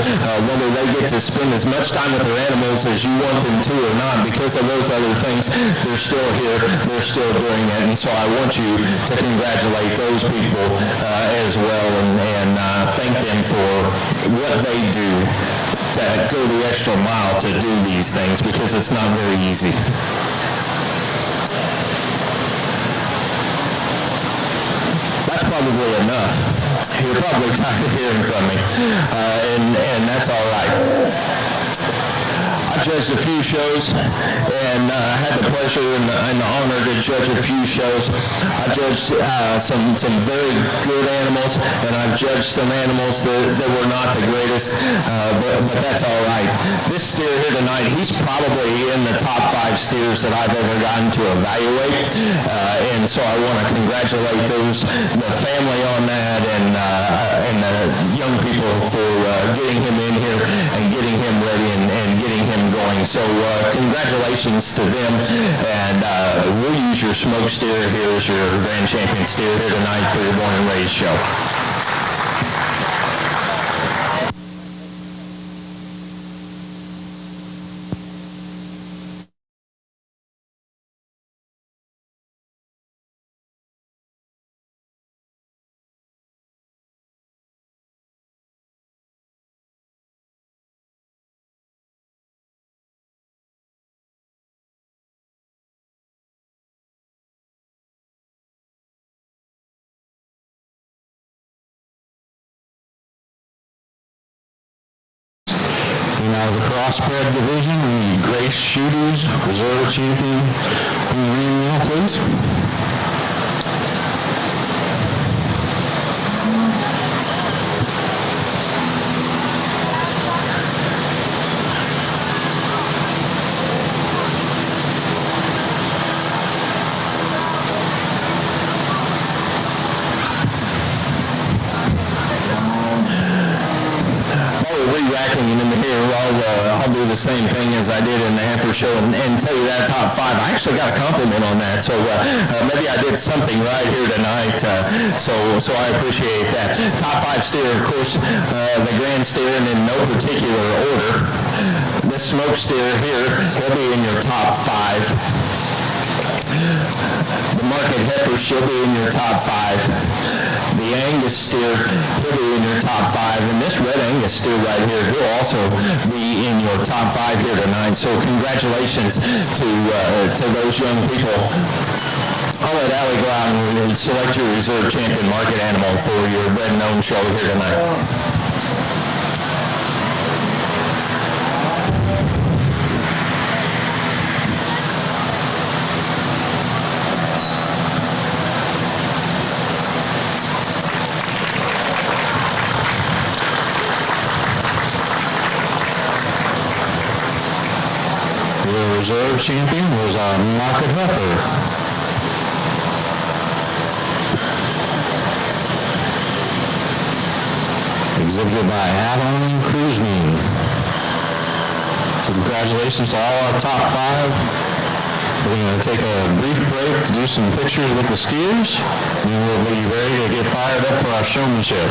whether they get to spend as much time with their animals as you want them to or not, because of those other things, they're still here, they're still doing it. And so I want you to congratulate those people as well and thank them for what they do to go the extra mile to do these things, because it's not very easy. That's probably enough. You're probably tired of hearing from me, and that's all right. I judged a few shows and had the pleasure and the honor to judge a few shows. I judged some very good animals, and I've judged some animals that were not the greatest, but that's all right. This steer here tonight, he's probably in the top 5 steers that I've ever gotten to evaluate, and so I want to congratulate the family on that and the young people for getting him in here and getting him ready and getting him going. So congratulations to them, and we'll use your smoke steer here as your grand champion steer here tonight for your Born and Raised show. Out of the crossbred division, we need Grace Shooters, reserve champion, in the ring now, please. Re-racking in the here, I'll do the same thing as I did in the heifer show and tell you that top 5. I actually got a compliment on that, so maybe I did something right here tonight, so I appreciate that. Top 5 steer, of course, the grand steer, and in no particular order. This smoke steer here, he'll be in your top 5. The market heifer, she'll be in your top 5. The Angus steer, he'll be in your top 5. And this red Angus steer right here, he'll also be in your top 5 here tonight. So congratulations to those young people. I'll let Allie go out and select your reserve champion market animal for your bred and owned show here tonight. Reserve champion was our market heifer. Exhibited by Avalon Cruzman. So congratulations to all our top 5. We're going to take a brief break to do some pictures with the steers, and then we'll be ready to get fired up for our showmanship.